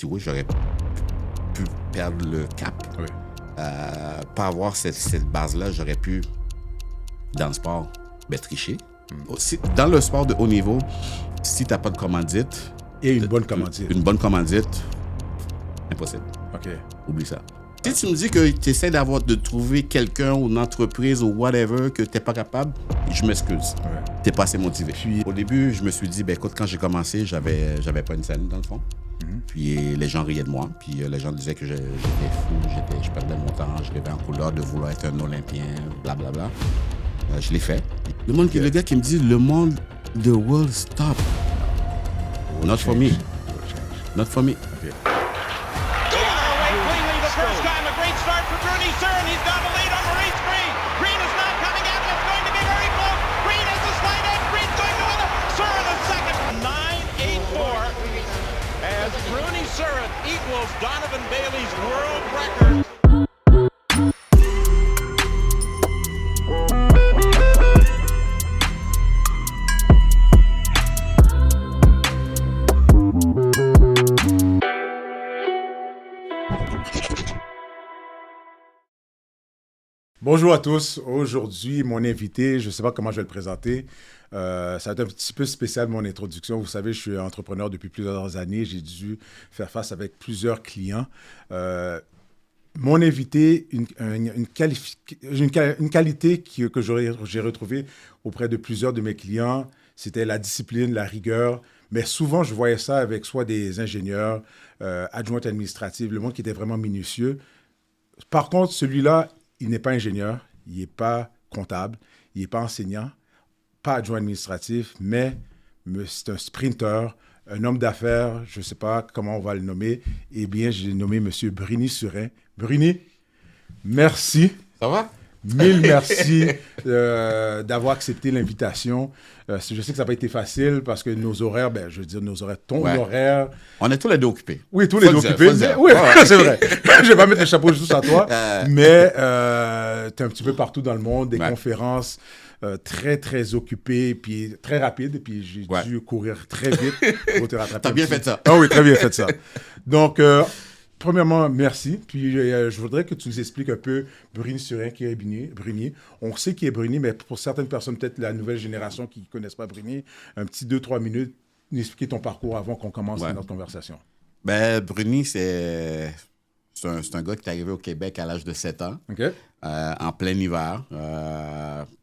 Tu vois, j'aurais pu perdre le cap. Oui. Pas avoir cette base-là, j'aurais pu, dans le sport, tricher. Dans le sport de haut niveau, si tu n'as pas de commandite... Et une bonne commandite. Une bonne commandite, impossible. OK. Oublie ça. Si tu me dis que tu essaies de trouver quelqu'un ou une entreprise ou whatever que tu n'es pas capable, je m'excuse. Ouais. Tu n'es pas assez motivé. Puis, au début, je me suis dit, écoute, quand j'ai commencé, j'avais pas une scène dans le fond. Puis les gens riaient de moi. Puis les gens disaient que j'étais fou, je perdais mon temps, je rêvais en couleur de vouloir être un Olympien, blablabla. Je l'ai fait. Le gars qui me dit, le monde, the world stop. Not for me. Not for me. Okay. First time, a great start for Bruni Surin. He's got a lead on Maurice Green. Green is now coming out, and it's going to be very close. Green has the slide edge. Green's going to win it. Surin is second. 9.84 as Bruni Surin equals Donovan Bailey's world record. Bonjour à tous. Aujourd'hui, mon invité, je ne sais pas comment je vais le présenter. Ça va être un petit peu spécial, mon introduction. Vous savez, je suis entrepreneur depuis plusieurs années. J'ai dû faire face avec plusieurs clients. Mon invité, une qualité que j'ai retrouvée auprès de plusieurs de mes clients, c'était la discipline, la rigueur. Mais souvent, je voyais ça avec soit des ingénieurs, adjoints administratifs, le monde qui était vraiment minutieux. Par contre, celui-là, il n'est pas ingénieur, il n'est pas comptable, il n'est pas enseignant, pas adjoint administratif, mais c'est un sprinter, un homme d'affaires, je ne sais pas comment on va le nommer. Eh bien, j'ai nommé M. Bruni Surin. Bruni, merci. Ça va? Mille merci d'avoir accepté l'invitation. Je sais que ça n'a pas été facile parce que nos horaires, ton horaire... On est tous les deux occupés. Oui, tous les deux occupés. Oui, c'est vrai. Je ne vais pas mettre le chapeau juste à toi, mais tu es un petit peu partout dans le monde, des conférences très, très occupées, puis très rapides, puis j'ai dû courir très vite pour te rattraper. T'as bien fait ça. Ah oui, très bien fait ça. Donc... premièrement, merci. Puis, je voudrais que tu nous expliques un peu Bruni Surin, qui est Bruni. On sait qui est Bruni, mais pour certaines personnes, peut-être la nouvelle génération qui ne connaissent pas Bruni, un petit 2-3 minutes, nous expliquer ton parcours avant qu'on commence notre conversation. Bruni, c'est un gars qui est arrivé au Québec à l'âge de 7 ans, en plein hiver,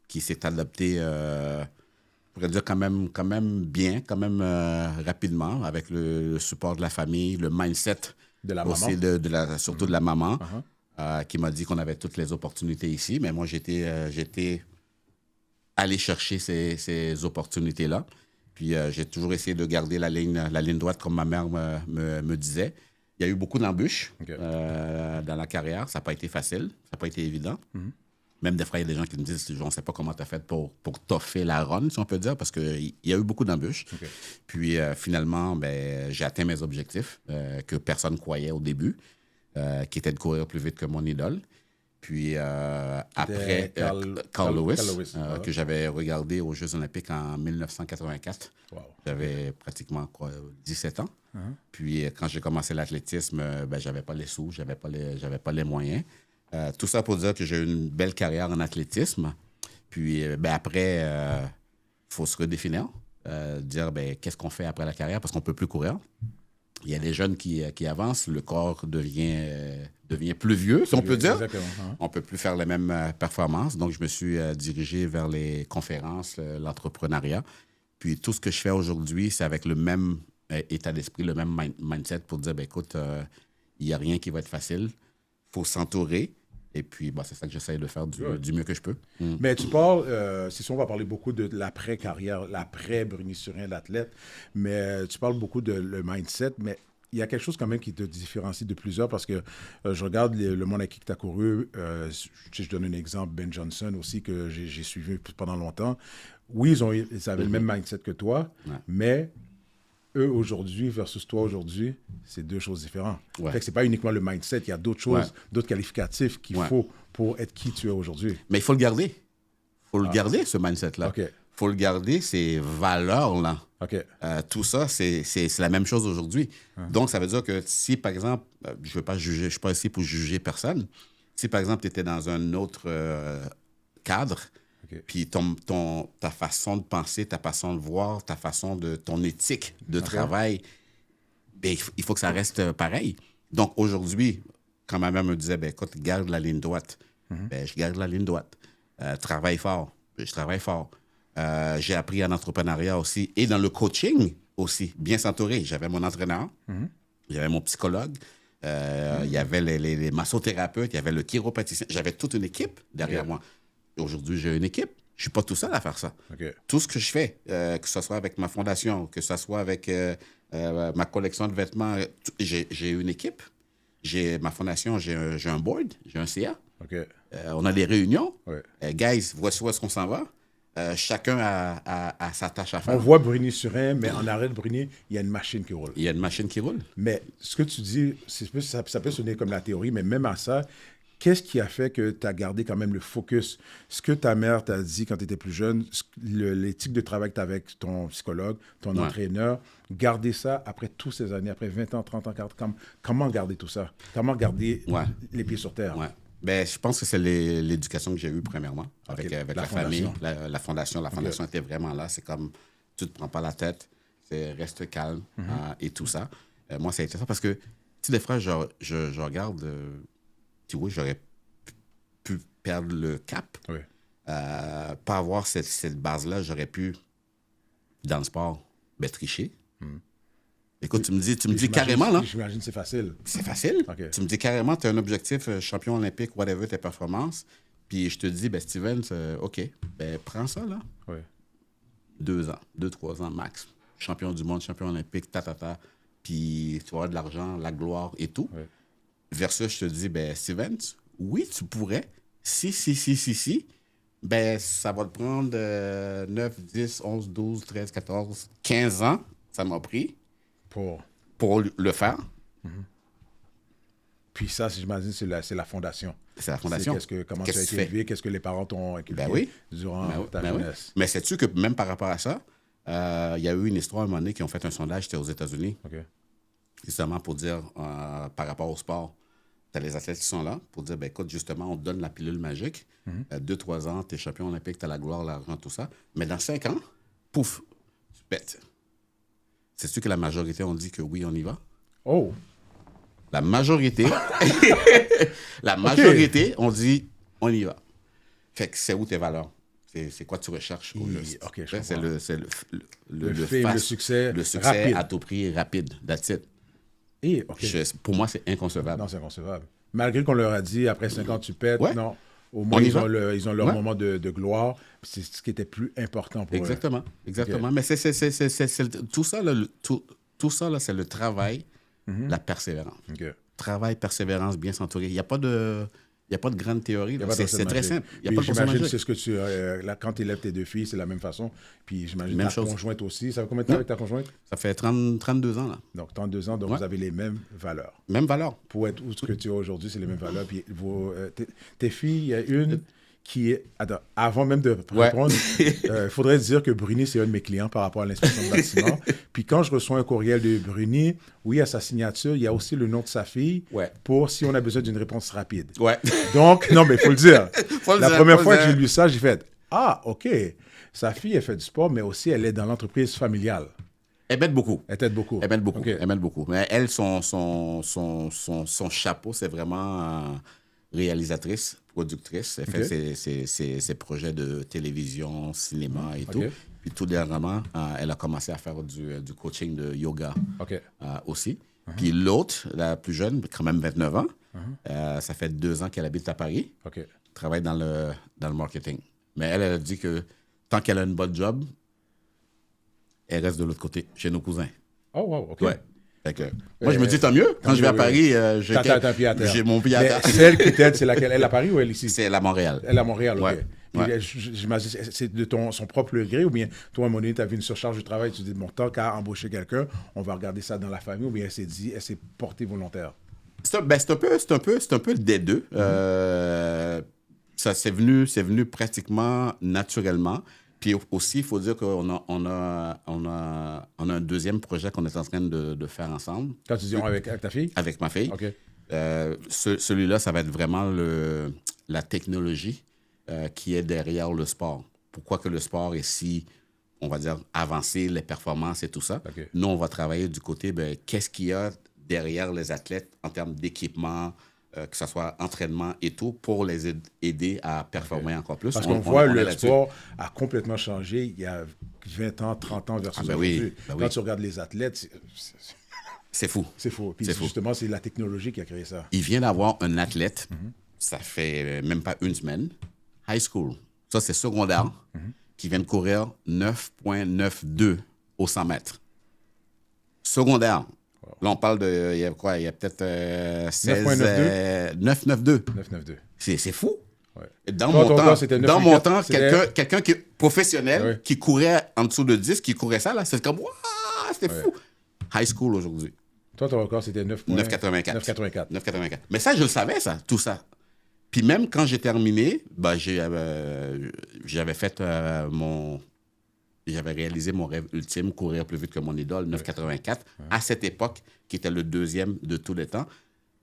qui s'est adapté, on pourrait dire quand même bien, rapidement, avec le support de la famille, le mindset de la aussi maman. surtout de la maman, qui m'a dit qu'on avait toutes les opportunités ici. Mais moi, j'étais allé chercher ces opportunités-là. Puis, j'ai toujours essayé de garder la ligne droite, comme ma mère me disait. Il y a eu beaucoup d'embûches dans la carrière. Ça n'a pas été facile. Ça n'a pas été évident. Même des fois, il y a des gens qui me disent, on ne sait pas comment tu as fait pour toffer la run, si on peut dire, parce qu'il y a eu beaucoup d'embûches. Puis finalement, j'ai atteint mes objectifs que personne ne croyait au début, qui était de courir plus vite que mon idole. Puis après, Carl Lewis, que j'avais regardé aux Jeux olympiques en 1984. Wow. J'avais pratiquement 17 ans. Puis quand j'ai commencé l'athlétisme, j'avais pas les sous, j'avais pas les moyens. Tout ça pour dire que j'ai eu une belle carrière en athlétisme. Puis après, il faut se redéfinir, dire qu'est-ce qu'on fait après la carrière parce qu'on ne peut plus courir. Il y a des jeunes qui avancent, le corps devient plus vieux, si on peut dire. Exactement. On ne peut plus faire les mêmes performances. Donc, je me suis dirigé vers les conférences, l'entrepreneuriat. Puis tout ce que je fais aujourd'hui, c'est avec le même état d'esprit, le même mindset pour dire, écoute, il n'y a rien qui va être facile. Il faut s'entourer. Et puis, c'est ça que j'essaie de faire du mieux que je peux. Mais tu parles, c'est sûr, on va parler beaucoup de l'après-carrière, l'après-Bruni Surin, l'athlète, mais tu parles beaucoup de le mindset, mais il y a quelque chose quand même qui te différencie de plusieurs parce que je regarde le monde avec qui tu as couru. Je donne un exemple, Ben Johnson aussi, que j'ai suivi pendant longtemps. Oui, ils avaient le même mindset que toi, mais... eux aujourd'hui versus toi aujourd'hui, c'est deux choses différentes. Fait que c'est pas uniquement le mindset, il y a d'autres choses, d'autres qualificatifs qu'il faut pour être qui tu es aujourd'hui. Mais il faut le garder. Il faut le garder, ce mindset-là. Il faut le garder, ces valeurs-là. OK. Tout ça, c'est la même chose aujourd'hui. Donc, ça veut dire que si, par exemple, je ne veux pas juger, je ne suis pas ici pour juger personne. Si, par exemple, tu étais dans un autre cadre, OK. puis ta façon de penser, ta façon de voir, ton éthique de travail, ben, il faut que ça reste pareil. Donc, aujourd'hui, quand ma mère me disait, ben, écoute, garde la ligne droite, ben, je garde la ligne droite. Travaille fort, je travaille fort. J'ai appris en entrepreneuriat aussi et dans le coaching aussi, bien s'entourer. J'avais mon entraîneur, j'avais mon psychologue, il y avait les massothérapeutes, il y avait le chiropraticien. J'avais toute une équipe derrière moi. Aujourd'hui, j'ai une équipe. Je ne suis pas tout seul à faire ça. OK. Tout ce que je fais, que ce soit avec ma fondation, que ce soit avec ma collection de vêtements, j'ai une équipe. J'ai ma fondation, j'ai un board, j'ai un CA. OK. On a des réunions. Ouais. Guys, voici où est-ce qu'on s'en va. Chacun a sa tâche à faire. On voit Bruni Surin, mais en arrêt de Bruni, il y a une machine qui roule. Il y a une machine qui roule. Mais ce que tu dis, ça peut sonner comme la théorie, mais même à ça, qu'est-ce qui a fait que tu as gardé quand même le focus? Ce que ta mère t'a dit quand tu étais plus jeune, l'éthique de travail que tu as avec ton psychologue, ton entraîneur, garder ça après toutes ces années, après 20 ans, 30 ans, 40 ans, comment garder tout ça? Comment garder les pieds sur terre? Ouais. Ben, je pense que c'est l'éducation que j'ai eue premièrement avec la famille, la fondation. La fondation était vraiment là. C'est comme, tu ne te prends pas la tête, reste calme et tout ça. Moi, ça a été ça parce que, tu sais, des fois, je regarde, tu vois, j'aurais pu perdre le cap. Oui. Pas avoir cette base-là, j'aurais pu, dans le sport, tricher. Écoute, tu me dis carrément, là. J'imagine que c'est facile. C'est facile. Okay. Tu me dis carrément, tu as un objectif, champion olympique, whatever, tes performances. Puis je te dis, ben Steven, OK, ben prends ça, là. Oui. 2 ans, 2-3 ans max. Champion du monde, champion olympique, Puis tu vas avoir de l'argent, la gloire et tout. Oui. Versus, je te dis, ben Steven, oui, tu pourrais. Si. Ben, ça va te prendre 9, 10, 11, 12, 13, 14, 15 ans. Ça m'a pris. Pour le faire. Puis ça, j'imagine, c'est la fondation. C'est la fondation. Comment tu as été élevé, qu'est-ce que les parents t'ont inculqué durant ta jeunesse. Mais sais-tu que même par rapport à ça, il y a eu une histoire à un moment donné qui ont fait un sondage, c'était aux États-Unis, justement pour dire, par rapport au sport, tu as les athlètes qui sont là pour dire, ben écoute, justement, on te donne la pilule magique. 2-3 ans, tu es champion olympique, tu as la gloire, l'argent, tout ça. Mais dans 5 ans, pouf, tu pètes. Sais-tu que la majorité ont dit que oui, on y va? Oh! La majorité, ont dit on y va. Fait que c'est où tes valeurs? C'est quoi tu recherches? C'est le succès rapide. À tout prix, rapide. That's it. Pour moi, c'est inconcevable. Non, c'est inconcevable. Malgré qu'on leur a dit, après 5 ans, tu pètes, non. Au moins, ils ont leur moment de gloire. C'est ce qui était plus important pour eux. Exactement. Mais tout ça, là, tout ça, là, c'est le travail, la persévérance. Travail, persévérance, bien s'entourer. Il n'y a pas de grande théorie. C'est très simple. J'imagine que c'est ce que tu... quand tu élèves tes 2 filles, c'est la même façon. Puis j'imagine ta conjointe aussi. Ça fait combien de temps avec ta conjointe? Ça fait 32 ans, là. Donc, 32 ans, donc vous avez les mêmes valeurs. Mêmes valeurs. Pour être où ce que tu es aujourd'hui, c'est les mêmes valeurs. Puis tes filles, il y a une qui est... Attends, avant même de répondre, il faudrait dire que Bruni, c'est un de mes clients par rapport à l'inspection de bâtiment. Puis quand je reçois un courriel de Bruni, oui, à sa signature, il y a aussi le nom de sa fille pour si on a besoin d'une réponse rapide. Donc, non, mais il faut le dire. La première fois que j'ai lu ça, j'ai fait « Ah, OK. Sa fille, elle fait du sport, mais aussi, elle est dans l'entreprise familiale. » Elle m'aide beaucoup. Elle t'aide beaucoup. Elle m'aide beaucoup. Okay. Elle m'aide beaucoup. Mais elle, son chapeau, c'est vraiment réalisatrice, productrice. Elle fait ses projets de télévision, cinéma et tout. Puis tout dernièrement, elle a commencé à faire du coaching de yoga aussi. Puis l'autre, la plus jeune, quand même 29 ans, ça fait 2 ans qu'elle habite à Paris. Travaille dans le marketing. Mais elle a dit que tant qu'elle a une bonne job, elle reste de l'autre côté, chez nos cousins. Oh, wow, OK. Fait que, moi, je me dis, tant mieux. Quand je vais à Paris, j'ai mon pied à terre. Celle qui t'aide, c'est laquelle? Elle à Paris ou elle ici? C'est à Montréal. Elle à Montréal, OK. J'imagine, c'est de son propre gré ou bien toi, à un moment donné, tu as vu une surcharge de travail, tu te dis, bon, tant qu'à embaucher quelqu'un, on va regarder ça dans la famille ou bien elle s'est portée volontaire? C'est un peu des deux. Ça, c'est venu pratiquement naturellement. Puis aussi, il faut dire qu'on a un deuxième projet qu'on est en train de faire ensemble. Quand tu dis avec ta fille? Avec ma fille. OK. Celui-là, ça va être vraiment la technologie qui est derrière le sport. Pourquoi que le sport est si, on va dire, avancé, les performances et tout ça. OK. Nous, on va travailler du côté, qu'est-ce qu'il y a derrière les athlètes en termes d'équipement, que ce soit entraînement et tout, pour les aider à performer encore plus. Parce qu'on voit le sport a complètement changé il y a 20 ans, 30 ans versus aujourd'hui. Quand tu regardes les athlètes, c'est fou. C'est fou. Puis justement, c'est la technologie qui a créé ça. Il vient d'avoir un athlète, ça fait même pas une semaine, high school, ça c'est secondaire, qui vient de courir 9,92 au 100 mètres. Secondaire. Wow. Là, on parle de, il y a quoi? Il y a peut-être 9,92. 9,92. C'est fou. Ouais. Dans mon temps, quelqu'un qui est professionnel, qui courait en dessous de 10, qui courait ça, là, c'est comme, waouh, c'était fou. High school aujourd'hui. Toi, ton record, c'était 9,84. 9,84. Mais ça, je le savais, ça, tout ça. Puis même quand j'ai terminé, j'avais fait j'avais réalisé mon rêve ultime, courir plus vite que mon idole, 9,84, à cette époque, qui était le deuxième de tous les temps.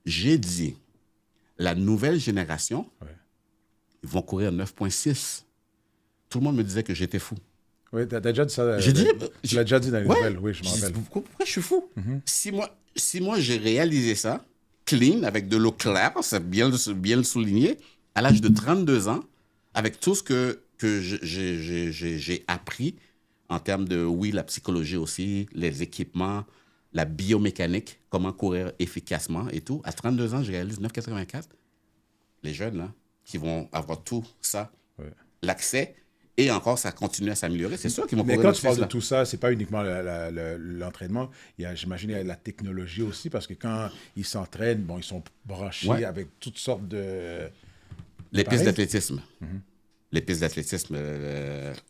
J'ai dit, la nouvelle génération, ils vont courir 9,6. Tout le monde me disait que j'étais fou. Oui, t'as déjà dit ça. J'ai dit... Tu l'as déjà dit dans les nouvelles, oui, je m'en rappelle. Pourquoi je suis fou? Si moi, j'ai réalisé ça, clean, avec de l'eau claire, c'est bien le souligner, à l'âge de 32 ans, avec tout ce que j'ai appris en termes de, la psychologie aussi, les équipements, la biomécanique, comment courir efficacement et tout. À 32 ans, je réalise 9,84. Les jeunes, là, qui vont avoir tout ça, l'accès, et encore, ça continue à s'améliorer. C'est sûr qu'ils vont courir. Mais quand tu parles de tout ça, c'est pas uniquement l'entraînement. J'imagine qu'il y a la technologie aussi, parce que quand ils s'entraînent, ils sont branchés avec toutes sortes de... Les pistes d'athlétisme. Les pistes d'athlétisme.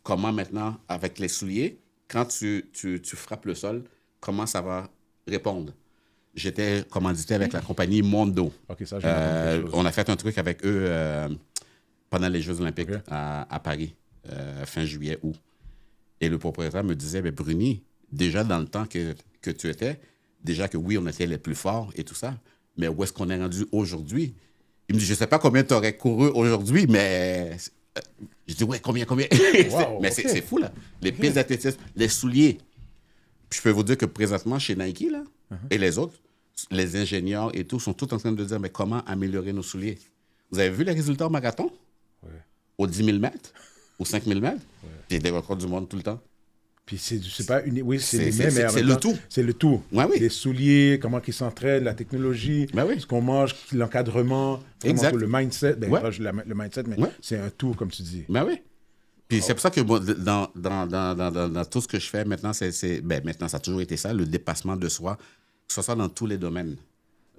Comment maintenant, avec les souliers, quand tu frappes le sol, comment ça va répondre? J'étais commandité avec la compagnie Mondo. OK, ça, on a fait un truc avec eux pendant les Jeux olympiques à Paris, fin juillet, août. Et le propriétaire me disait, Bruni, déjà dans le temps que tu étais, déjà que oui, on était les plus forts et tout ça, mais où est-ce qu'on est rendu aujourd'hui? Il me dit, je ne sais pas combien tu aurais couru aujourd'hui, mais... Je dis, combien? Wow, mais c'est fou, là. Les pistes d'athlétisme, les souliers. Puis je peux vous dire que présentement, chez Nike, là, et les autres, les ingénieurs et tout, sont tous en train de dire, mais comment améliorer nos souliers? Vous avez vu les résultats au marathon? Aux 10 000 mètres? Aux 5 000 mètres? J'ai des records du monde tout le temps. Puis c'est pas une... Oui, c'est les mêmes, mais c'est le tout. C'est le tout. Oui. Les souliers, comment ils s'entraînent, la technologie, ce qu'on mange, l'encadrement, le mindset. Le mindset, mais c'est un tout, comme tu dis. Oui. Puis c'est pour ça que dans tout ce que je fais maintenant, maintenant, ça a toujours été ça, le dépassement de soi, que ce soit dans tous les domaines,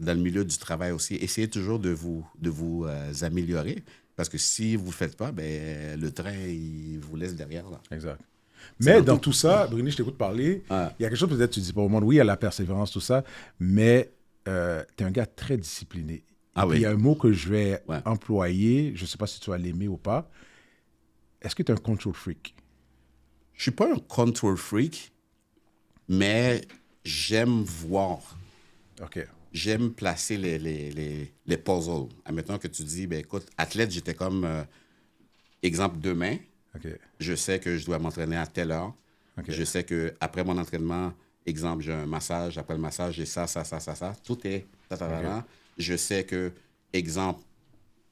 dans le milieu du travail aussi. Essayez toujours de vous améliorer, parce que si vous ne le faites pas, le train, il vous laisse derrière. Là. Exact. Mais dans tout ça, Bruni, je t'écoute parler. Il y a quelque chose peut-être tu dis pas au monde. Oui, il y a la persévérance, tout ça, mais tu es un gars très discipliné. Il y a un mot que je vais employer, je ne sais pas si tu vas l'aimer ou pas. Est-ce que tu es un control freak? Je ne suis pas un control freak, mais j'aime voir. OK. J'aime placer les puzzles. Admettons que tu dis, écoute, athlète, j'étais comme, exemple, demain. Okay. Je sais que je dois m'entraîner à telle heure. Okay. Je sais qu'après mon entraînement, exemple, j'ai un massage. Après le massage, j'ai ça. Tout est... Je sais que, exemple,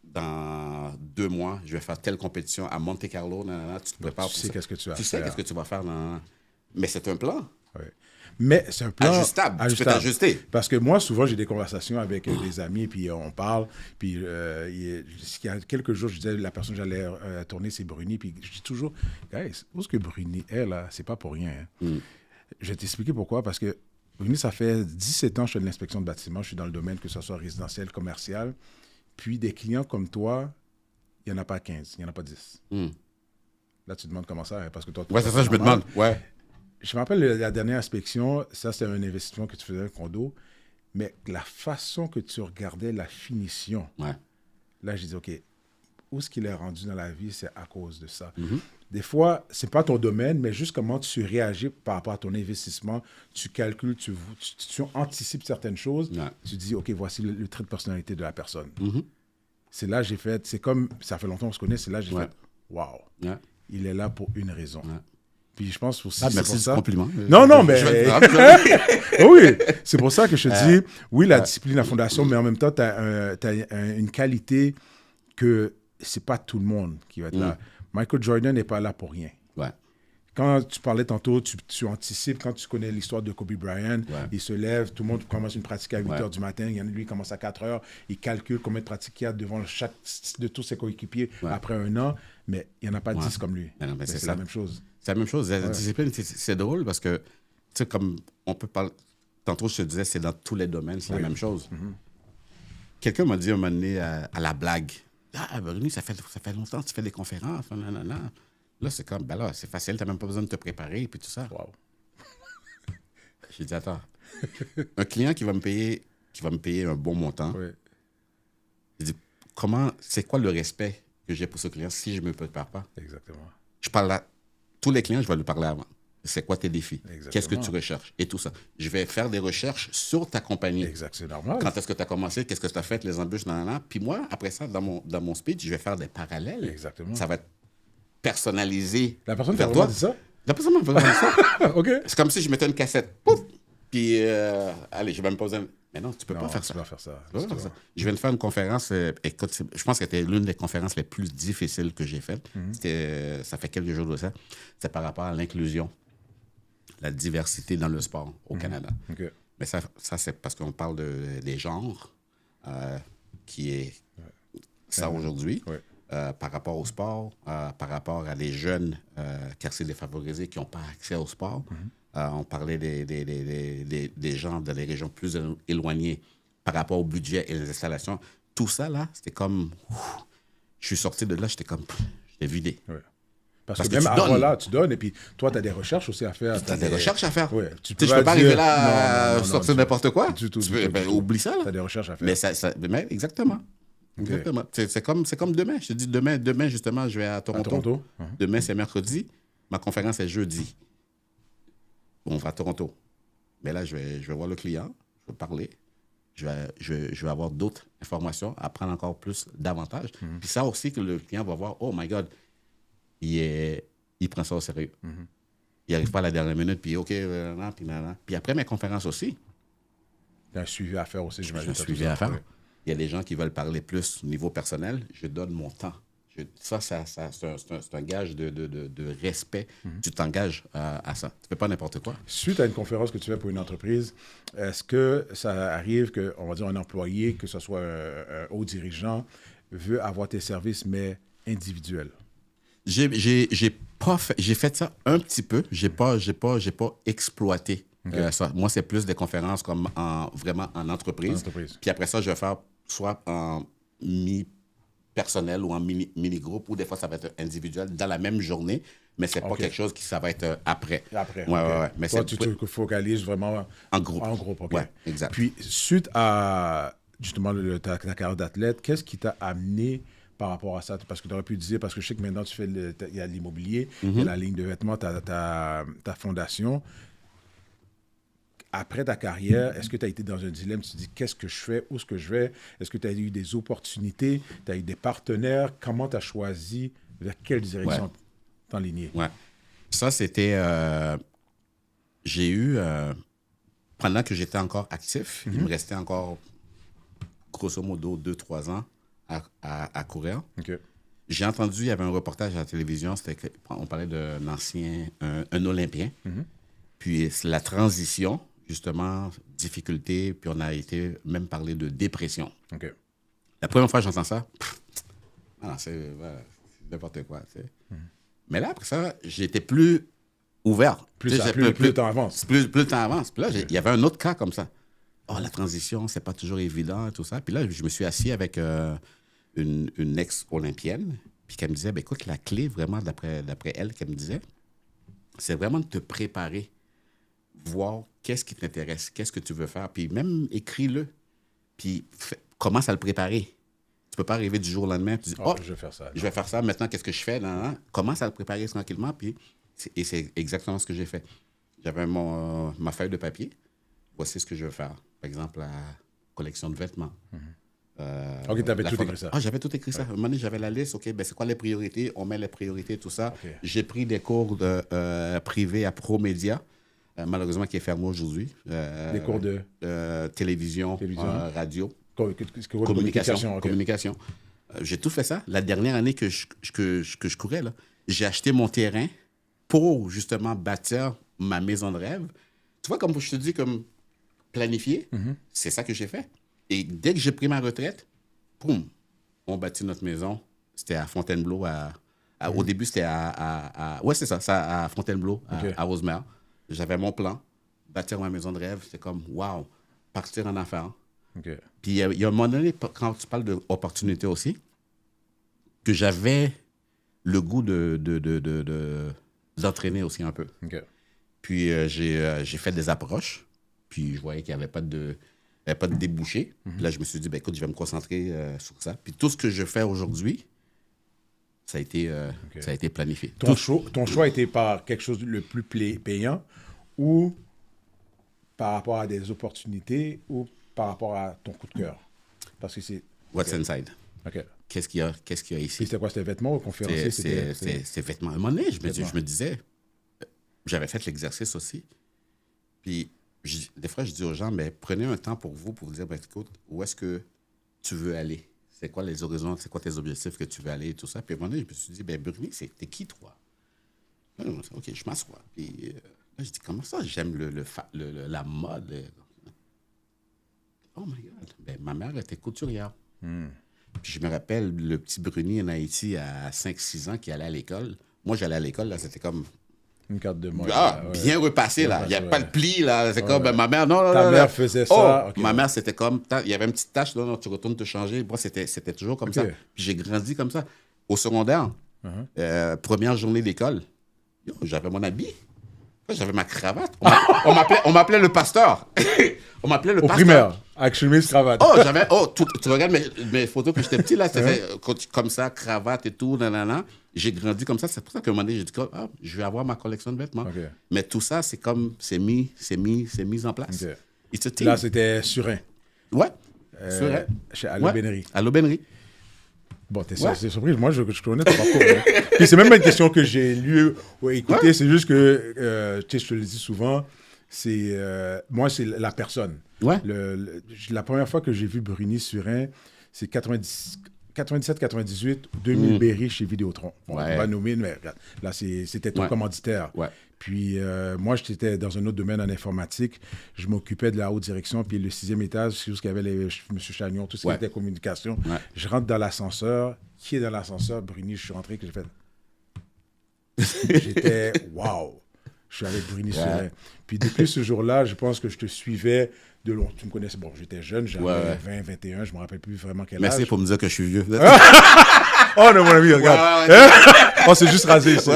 dans 2 mois, je vais faire telle compétition à Monte Carlo. Tu te prépares pour ça. Qu'est-ce que tu vas faire. Tu sais qu'est-ce que tu vas faire. Mais c'est un plan. Oui. Mais c'est un plan ajustable. Tu peux t'ajuster. Parce que moi, souvent, j'ai des conversations avec des amis, puis on parle. Puis il y a quelques jours, je disais, la personne que j'allais tourner, c'est Bruni. Puis je dis toujours, guys, où est-ce que Bruni est, là? C'est pas pour rien. Je vais t'expliquer pourquoi. Parce que Bruni, ça fait 17 ans que je fais de l'inspection de bâtiment. Je suis dans le domaine, que ce soit résidentiel, commercial. Puis des clients comme toi, il n'y en a pas 15, il n'y en a pas 10. Là, tu te demandes comment ça, hein, parce que toi... c'est ça, je me demande. Ouais. Je me rappelle la dernière inspection, ça, c'était un investissement que tu faisais, un condo, mais la façon que tu regardais la finition, là, j'ai dit, OK, où est-ce qu'il est rendu dans la vie, c'est à cause de ça. Des fois, c'est pas ton domaine, mais juste comment tu réagis par rapport à ton investissement. Tu calcules, tu anticipes certaines choses. Ouais. Tu dis, OK, voici le trait de personnalité de la personne. C'est là que j'ai fait, c'est comme, ça fait longtemps qu'on se connaît, c'est là que j'ai fait, waouh, il est là pour une raison. Puis je pense aussi, c'est merci pour du ça. compliment. Non, mais... oui, c'est pour ça que je te dis, oui, la discipline, la fondation, mais en même temps, tu as une qualité que c'est pas tout le monde qui va être là. Michael Jordan n'est pas là pour rien. Ouais. Quand tu parlais tantôt, tu anticipes, quand tu connais l'histoire de Kobe Bryant, il se lève, tout le monde commence une pratique à 8 h du matin, il y en a lui qui commence à 4 h, il calcule combien de pratiques il y a devant chaque de tous ses coéquipiers après un an, mais il n'y en a pas 10 comme lui. Mais c'est la même chose. C'est la même chose. La discipline, c'est drôle parce que, tu sais, comme on peut parler, tantôt je te disais, c'est dans tous les domaines, c'est la même chose. Quelqu'un m'a dit un moment donné à la blague, ah, Bruno, ça fait longtemps que tu fais des conférences, nanana. Là, c'est comme, ben là, c'est facile, t'as même pas besoin de te préparer, puis tout ça. Wow. J'ai dit, attends, un client qui va me payer un bon montant, j'ai dit, c'est quoi le respect que j'ai pour ce client si je ne me prépare pas? Exactement. Je parle à tous les clients, je vais lui parler avant. C'est quoi tes défis? Exactement. Qu'est-ce que tu recherches? Et tout ça. Je vais faire des recherches sur ta compagnie. Exact, c'est normal. Quand est-ce que tu as commencé? Qu'est-ce que tu as fait? Les embûches, nanana. Puis moi, après ça, dans mon speech, je vais faire des parallèles. Exactement. Ça va être personnalisé. La personne vers t'a toi. vraiment dit ça? La personne m'a vraiment dit ça. OK. C'est comme si je mettais une cassette. Pouf! Puis, allez, je vais même pas besoin. Mais non, tu peux pas faire ça. Tu peux pas faire ça. Tu peux pas faire ça. Je viens de faire une conférence. Écoute, je pense que c'était l'une des conférences les plus difficiles que j'ai faites. Ça fait quelques jours de ça. C'est par rapport à l'inclusion, la diversité dans le sport au Canada. OK. Mais ça c'est parce qu'on parle des genres, qui est ça aujourd'hui. Ouais. Par rapport au sport, par rapport à des jeunes quartiers défavorisés qui n'ont pas accès au sport. On parlait des gens dans les régions plus éloignées par rapport au budget et les installations. Tout ça, là, c'était comme... je suis sorti de là, j'étais vidé. Ouais. Parce que même avant là, tu donnes, et puis toi, tu as des recherches aussi à faire. Tu as des recherches à faire. Ouais. Je peux pas arriver là à sortir n'importe quoi. Du tout. Oublie ça, là. Tu as des recherches à faire. Mais exactement. Exactement. C'est comme demain. Je te dis demain, justement, je vais à Toronto. Demain, c'est mercredi. Ma conférence est jeudi. On va à Toronto. Mais là, je vais voir le client, je vais parler. Je vais avoir d'autres informations, apprendre encore plus, davantage. Puis ça aussi que le client va voir, oh my God, il prend ça au sérieux. Il n'arrive pas à la dernière minute, puis OK, puis après mes conférences aussi. Il y a un suivi à faire aussi, j'imagine. Un suivi à faire. Ouais. Il y a des gens qui veulent parler plus au niveau personnel. Je donne mon temps. Ça c'est un gage de respect. Tu t'engages à ça. Tu ne fais pas n'importe quoi. Suite à une conférence que tu fais pour une entreprise, est-ce que ça arrive qu'on va dire un employé, que ce soit un haut dirigeant, veut avoir tes services, mais individuels? J'ai fait ça un petit peu. J'ai pas exploité ça. Moi, c'est plus des conférences comme vraiment en entreprise. Puis après ça, je vais faire soit en mi-personnel ou en mini-groupe, ou des fois, ça va être individuel dans la même journée, mais c'est pas quelque chose ça va être après. Ouais. Mais toi, tu te focalises vraiment en groupe. En groupe, OK. Ouais, exact. Puis, suite à, justement, ta carrière d'athlète, qu'est-ce qui t'a amené par rapport à ça? Parce que tu aurais pu dire, parce que je sais que maintenant, il y a l'immobilier, il y a la ligne de vêtements, ta fondation. Après ta carrière, est-ce que tu as été dans un dilemme? Tu te dis, qu'est-ce que je fais? Où est-ce que je vais? Est-ce que tu as eu des opportunités? Tu as eu des partenaires? Comment tu as choisi? Vers quelle direction t'enligner? Ouais. Ça, c'était... j'ai eu... pendant que j'étais encore actif, il me restait encore, grosso modo, 2-3 ans à courir. Okay. J'ai entendu, il y avait un reportage à la télévision, on parlait d'un ancien, un Olympien. Puis la transition, justement, difficulté, puis on a été même parlé de dépression. Okay. La première fois que j'entends ça, c'est n'importe quoi. Mais là, après ça, j'étais plus ouvert. Plus le temps avance. Plus le temps avance. Puis là, il y avait un autre cas comme ça. Oh, la transition, c'est pas toujours évident, tout ça. Puis là, je me suis assis avec une ex-olympienne, puis qu'elle me disait, écoute, la clé, vraiment, d'après elle, qu'elle me disait, c'est vraiment de te préparer, voir qu'est-ce qui t'intéresse, qu'est-ce que tu veux faire, puis même écris-le, puis commence à le préparer. Tu peux pas arriver du jour au lendemain et tu dis, je vais faire ça. Je vais faire ça. Maintenant, qu'est-ce que je fais? Commence à le préparer tranquillement. Puis, c'est exactement ce que j'ai fait. J'avais ma feuille de papier. Voici ce que je veux faire. Par exemple, la collection de vêtements. OK, tu avais tout écrit ça. J'avais tout écrit ça. À un moment donné, j'avais la liste. OK, c'est quoi les priorités? On met les priorités, tout ça. Okay. J'ai pris des cours privés à ProMédia, malheureusement, qui est fermé aujourd'hui. Des cours de télévision. Radio. Communication. Communication. J'ai tout fait ça. La dernière année que je courais, là, j'ai acheté mon terrain pour justement bâtir ma maison de rêve. Tu vois, comme je te dis, comme planifier, c'est ça que j'ai fait. Et dès que j'ai pris ma retraite, boum, on bâtit notre maison. C'était à Fontainebleau. Au début, c'était ouais, c'est ça, à Fontainebleau, à Rosemère. J'avais mon plan, bâtir ma maison de rêve. C'était comme, wow, partir en affaires. Okay. Puis il y a un moment donné, quand tu parles d'opportunité aussi, que j'avais le goût d'entraîner aussi un peu. Okay. Puis j'ai fait des approches, puis je voyais qu'il n'y avait pas de débouché. Puis là, je me suis dit, écoute, je vais me concentrer sur ça. Puis tout ce que je fais aujourd'hui, ça a été planifié. Ton choix était par quelque chose le plus payant ou par rapport à des opportunités ou par rapport à ton coup de cœur? Parce que c'est... What's inside? OK. Qu'est-ce qu'il y a ici? Puis c'était quoi? C'était vêtements ou conférencier? C'est vêtements. À un moment donné, je me disais, j'avais fait l'exercice aussi. Puis des fois, je dis aux gens, prenez un temps pour vous dire, écoute, où est-ce que tu veux aller? C'est quoi les horizons? C'est quoi tes objectifs que tu veux aller et tout ça? Puis à un moment donné, je me suis dit, Bruni, t'es qui, toi? OK, je m'assois. Puis là, je dis, comment ça, j'aime la mode? Oh my God! Ma mère était couturière. Puis je me rappelle, le petit Bruni en Haïti à 5-6 ans qui allait à l'école. Moi, j'allais à l'école, là, c'était comme... Une carte de moi. Bien repassé, là. Il n'y a pas de pli, là. C'est comme, ma mère... Non, Ta mère faisait ça? Okay. Ma mère, c'était comme... Il y avait une petite tache, là, tu retournes te changer. Moi, c'était toujours comme ça. Puis j'ai grandi comme ça. Au secondaire, première journée d'école, j'avais mon habit. J'avais ma cravate. On m'appelait le pasteur. On m'appelait le pasteur. Au primaire, avec chemise, cravate. Tu regardes mes photos quand j'étais petit, là, c'était comme ça, cravate et tout, nanana. J'ai grandi comme ça. C'est pour ça qu'à un moment donné, j'ai dit, je vais avoir ma collection de vêtements. Okay. Mais tout ça, c'est mis en place. Okay. Là, c'était Surin. Ouais. Surin. À l'aubainerie. À l'aubainerie. Bon, t'es surpris. Moi, je connais ton parcours. Puis c'est même pas une question que j'ai lu ou écoutée. C'est juste que, je te le dis souvent, moi, c'est la personne. Ouais. La première fois que j'ai vu Bruni Surin, c'est 97-98, 2000 Berry chez Vidéotron. Bon, on va nommer, mais regarde, là, c'était ton commanditaire. Ouais. Puis moi, j'étais dans un autre domaine en informatique. Je m'occupais de la haute direction. Puis le 6e étage, c'est juste qu'il y avait M. Chagnon, tout ce qui était communication. Ouais. Je rentre dans l'ascenseur. Qui est dans l'ascenseur? Bruni, je suis rentré, que j'ai fait... J'étais... Waouh! Je suis avec Bruni Surin. Puis depuis ce jour-là, je pense que je te suivais de loin. Tu me connaissais. Bon, j'étais jeune, j'avais 20, 21. Je ne me rappelle plus vraiment quel âge. Merci pour me dire que je suis vieux. Oh non, mon ami, regarde. On s'est juste rasé ici.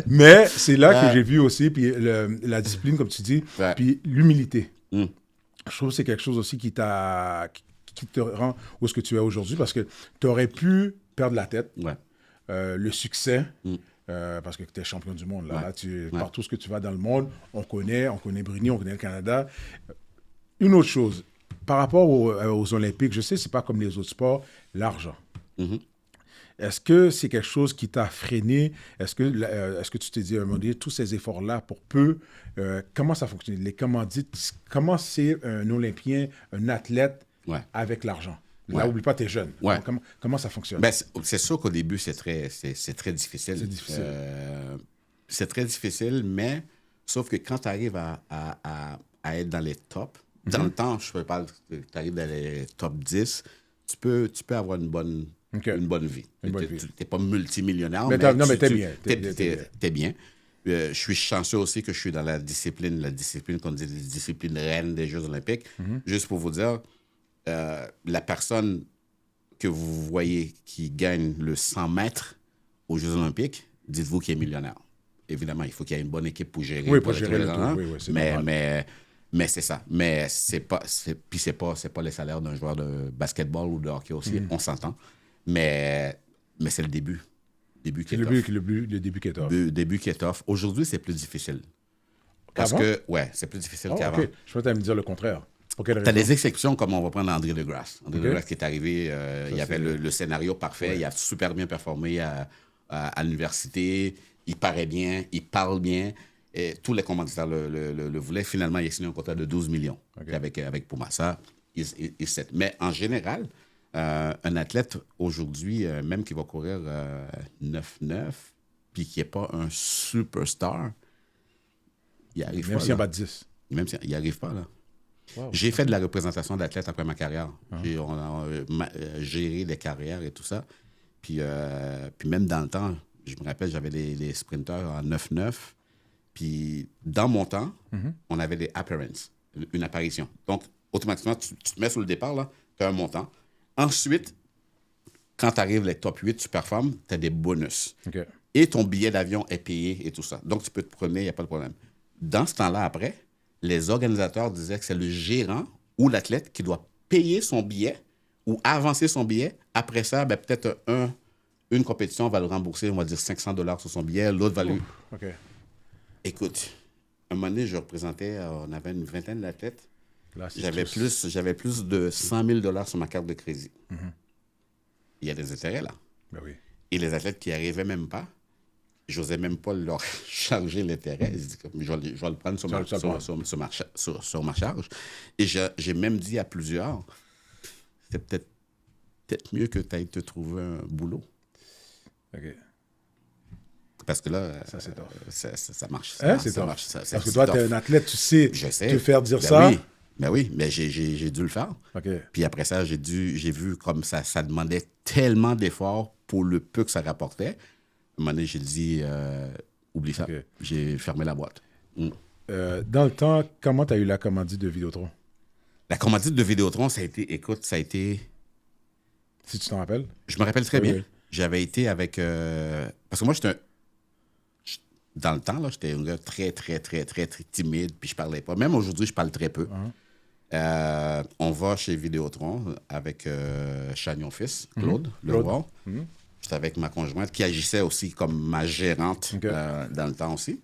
Mais c'est là que j'ai vu aussi puis la discipline, comme tu dis, puis l'humilité. Je trouve que c'est quelque chose aussi qui te rend où est-ce que tu es aujourd'hui, parce que tu aurais pu perdre la tête. Le succès, parce que tu es champion du monde. Là, partout ce que tu vas dans le monde, on connaît Bruni, on connaît le Canada. Une autre chose, par rapport aux Olympiques, je sais, c'est pas comme les autres sports, l'argent. Est-ce que c'est quelque chose qui t'a freiné? Est-ce que tu t'es dit à un moment donné, tous ces efforts-là pour peu, comment ça fonctionne? Les commandites, comment c'est un Olympien, un athlète avec l'argent? Là, oublie pas, t'es jeune. Comment ça fonctionne? C'est sûr qu'au début, c'est très difficile. C'est difficile. C'est très difficile, mais sauf que quand tu arrives à être dans les tops, dans le temps, je peux pas, tu arrives dans les top 10, tu peux avoir une bonne vie. Tu n'es pas multimillionnaire, mais t'es bien. T'es bien. Je suis chanceux aussi que je suis dans la discipline qu'on dit, la discipline reine des Jeux olympiques. Juste pour vous dire, la personne que vous voyez qui gagne le 100 mètres aux Jeux olympiques, dites-vous qu'il est millionnaire. Évidemment, il faut qu'il y ait une bonne équipe pour gérer. Oui, pour gérer le tout. Oui, Mais c'est ça. Mais c'est pas les salaires d'un joueur de basketball ou de hockey aussi. On s'entend. Mais c'est le début. C'est le début qui est tough. Le début qui est tough. Aujourd'hui, c'est plus difficile. Parce que, c'est plus difficile qu'avant. Okay. Je peux me dire le contraire. Tu as des exceptions comme on va prendre André Degrasse. André Degrasse qui est arrivé, il y avait le scénario parfait. Il a super bien performé à l'université. Il paraît bien, il parle bien. Et tous les commanditaires le voulaient. Finalement, il a signé un contrat de 12 millions avec Puma. Ça, mais en général, un athlète aujourd'hui, même qui va courir 9-9, puis qui n'est pas un superstar, il arrive même pas. Même s'il en bat 10. Même s'il n'arrive pas, là. Wow. J'ai fait de la représentation d'athlètes après ma carrière. On a géré des carrières et tout ça. Puis même dans le temps, je me rappelle, j'avais les sprinteurs en 9-9. Puis dans mon temps, on avait des appearances, une apparition. Donc, automatiquement, tu te mets sur le départ, là, tu as un montant. Ensuite, quand tu arrives les top 8, tu performes, tu as des bonus. Okay. Et ton billet d'avion est payé et tout ça. Donc, tu peux te promener, il n'y a pas de problème. Dans ce temps-là, après, les organisateurs disaient que c'est le gérant ou l'athlète qui doit payer son billet ou avancer son billet. Après ça, ben, peut-être une compétition va le rembourser, on va dire $500 sur son billet, l'autre va lui... OK. Écoute, un moment donné, je représentais, on avait une vingtaine d'athlètes. Là, j'avais plus de 100 000 sur ma carte de crédit. Il y a des intérêts là. Ben oui. Et les athlètes qui n'y arrivaient même pas, j'osais même pas leur charger l'intérêt. Je vais le prendre sur ma charge. Et j'ai même dit à plusieurs, c'est peut-être mieux que tu ailles te trouver un boulot. OK. Parce que là, ça marche. Ça marche. Parce que toi, tu es un athlète, tu sais te faire dire ben ça. Oui. Ben oui, mais j'ai dû le faire. Okay. Puis après ça, j'ai vu comme ça demandait tellement d'efforts pour le peu que ça rapportait. À un moment donné, j'ai dit, oublie ça. Okay. J'ai fermé la boîte. Dans le temps, comment tu as eu la commandite de Vidéotron? La commandite de Vidéotron, ça a été... Si tu t'en rappelles? Je me rappelle très bien. J'avais été avec... parce que moi, dans le temps, là, j'étais un gars très, très, très, très, très timide, puis je parlais pas. Même aujourd'hui, je parle très peu. On va chez Vidéotron avec Chagnon Fils, Claude Leroy. J'étais avec ma conjointe qui agissait aussi comme ma gérante dans le temps aussi.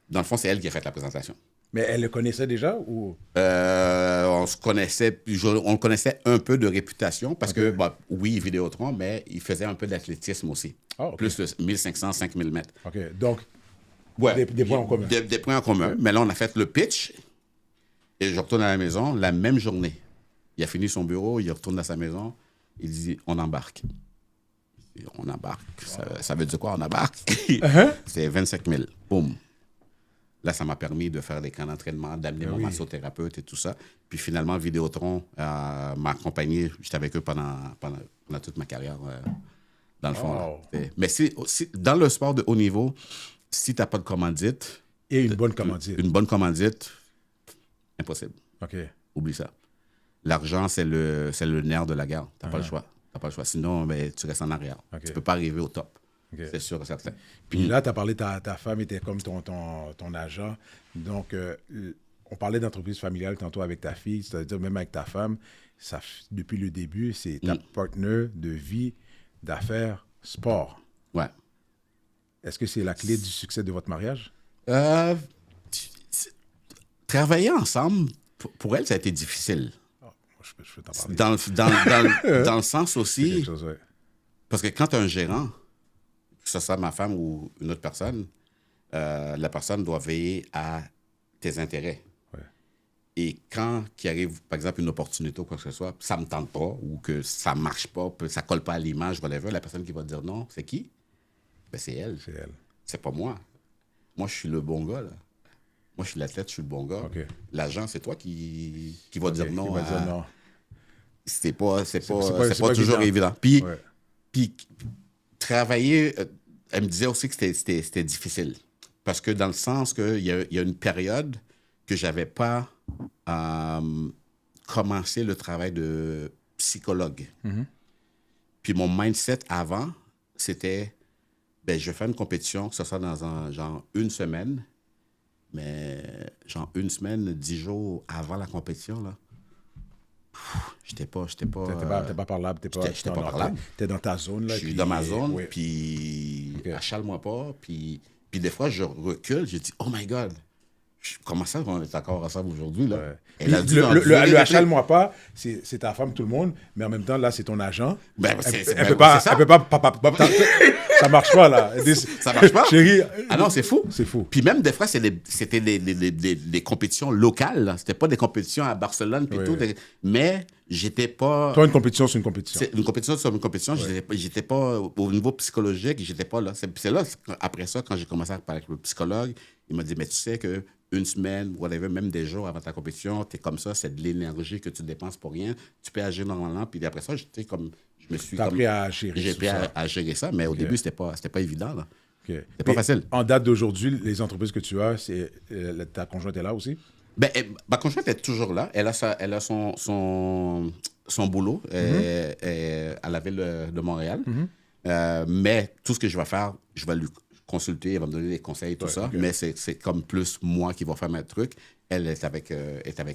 Dans le fond, c'est elle qui a fait la présentation. Mais elle le connaissait déjà ou? On se connaissait, on le connaissait un peu de réputation parce que, oui, Vidéotron, mais il faisait un peu d'athlétisme aussi. Plus de 1500, 5000 mètres. OK. Donc, ouais, des points en commun. Des points en commun. Mais là, on a fait le pitch et je retourne à la maison la même journée. Il a fini son bureau, il retourne à sa maison, il dit, on embarque. On embarque. Ça veut dire quoi, on embarque? C'est 25 000. Boum. Là, ça m'a permis de faire des camps d'entraînement, d'amener mon massothérapeute et tout ça. Puis finalement, Vidéotron m'a accompagné. J'étais avec eux pendant toute ma carrière, dans le fond. Là. Mais dans le sport de haut niveau, si tu n'as pas de commandite... Et une bonne commandite. Une bonne commandite, impossible. OK. Oublie ça. L'argent, c'est le nerf de la guerre. Tu n'as pas le choix. T'as pas le choix. Sinon, ben, tu restes en arrière. Tu ne peux pas arriver au top. C'est sûr et certain. Puis là, tu as parlé, ta femme était comme ton agent. Donc, on parlait d'entreprise familiale tantôt avec ta fille, c'est-à-dire même avec ta femme. Ça, depuis le début, c'est ta partenaire de vie, d'affaires, sport. Ouais. Est-ce que c'est la clé du succès de votre mariage? Travailler ensemble, pour elle, ça a été difficile. Je peux t'en parler. Dans le sens aussi, parce que quand tu as un gérant, que ce soit ma femme ou une autre personne, la personne doit veiller à tes intérêts. Ouais. Et quand il arrive, par exemple, une opportunité ou quoi que ce soit, ça ne me tente pas ou que ça ne marche pas, ça ne colle pas à l'image, whatever, la personne qui va te dire non, c'est qui? Ben, c'est elle. C'est elle. C'est pas moi. Moi, je suis le bon gars, là. Moi, je suis l'athlète, je suis le bon gars. Okay. L'agent, c'est toi qui va dire non. Qui va dire non. C'est pas toujours évident. Puis, travailler, elle me disait aussi que c'était difficile. Parce que dans le sens qu'il y a une période que je n'avais pas commencé le travail de psychologue. Puis mon mindset avant, c'était, ben, je vais faire une compétition, que ce soit dans une semaine. Mais genre 1 semaine, 10 jours avant la compétition, là, j'étais pas... T'es pas parlable, J'étais pas parlable. T'es dans ta zone, là. Je suis dans ma zone, oui. puis Ok. achale-moi pas, puis des fois, je recule, je dis, oh my God, comment ça qu'on est encore ensemble aujourd'hui, là? Ouais. Elle a Puis dû le endurer achale-moi pas, c'est ta femme, tout le monde, mais en même temps, là, c'est ton agent. Ben, Elle peut pas, ça marche pas, là. Ça marche pas? Chérie. Ah non, c'est fou. C'est fou. Puis même des fois, c'était des compétitions locales, là. C'était pas des compétitions à Barcelone, puis Oui, tout. oui. Mais j'étais pas... Toi, une compétition, c'est une compétition. C'est une compétition sur une compétition, j'étais pas au niveau psychologique, j'étais pas là. C'est là, après ça, quand j'ai commencé à parler avec le psychologue, il m'a dit, mais tu sais que 1 semaine, whatever, même des jours avant ta compétition, tu es comme ça, c'est de l'énergie que tu dépenses pour rien. Tu peux agir normalement. Puis après ça, j'étais comme, je me suis T'as comme... appris à gérer J'ai tout appris ça. à gérer ça, mais au début, c'était pas évident, là. Ok. C'est pas facile. En date d'aujourd'hui, les entreprises que tu as, ta conjointe est là aussi? Ben, ma conjointe est toujours là. Elle a son boulot à la ville de Montréal. Mais tout ce que je vais faire, je vais lui consulter, elle va me donner des conseils, tout ça. ok. Mais c'est comme plus moi qui va faire mes trucs. Elle est avec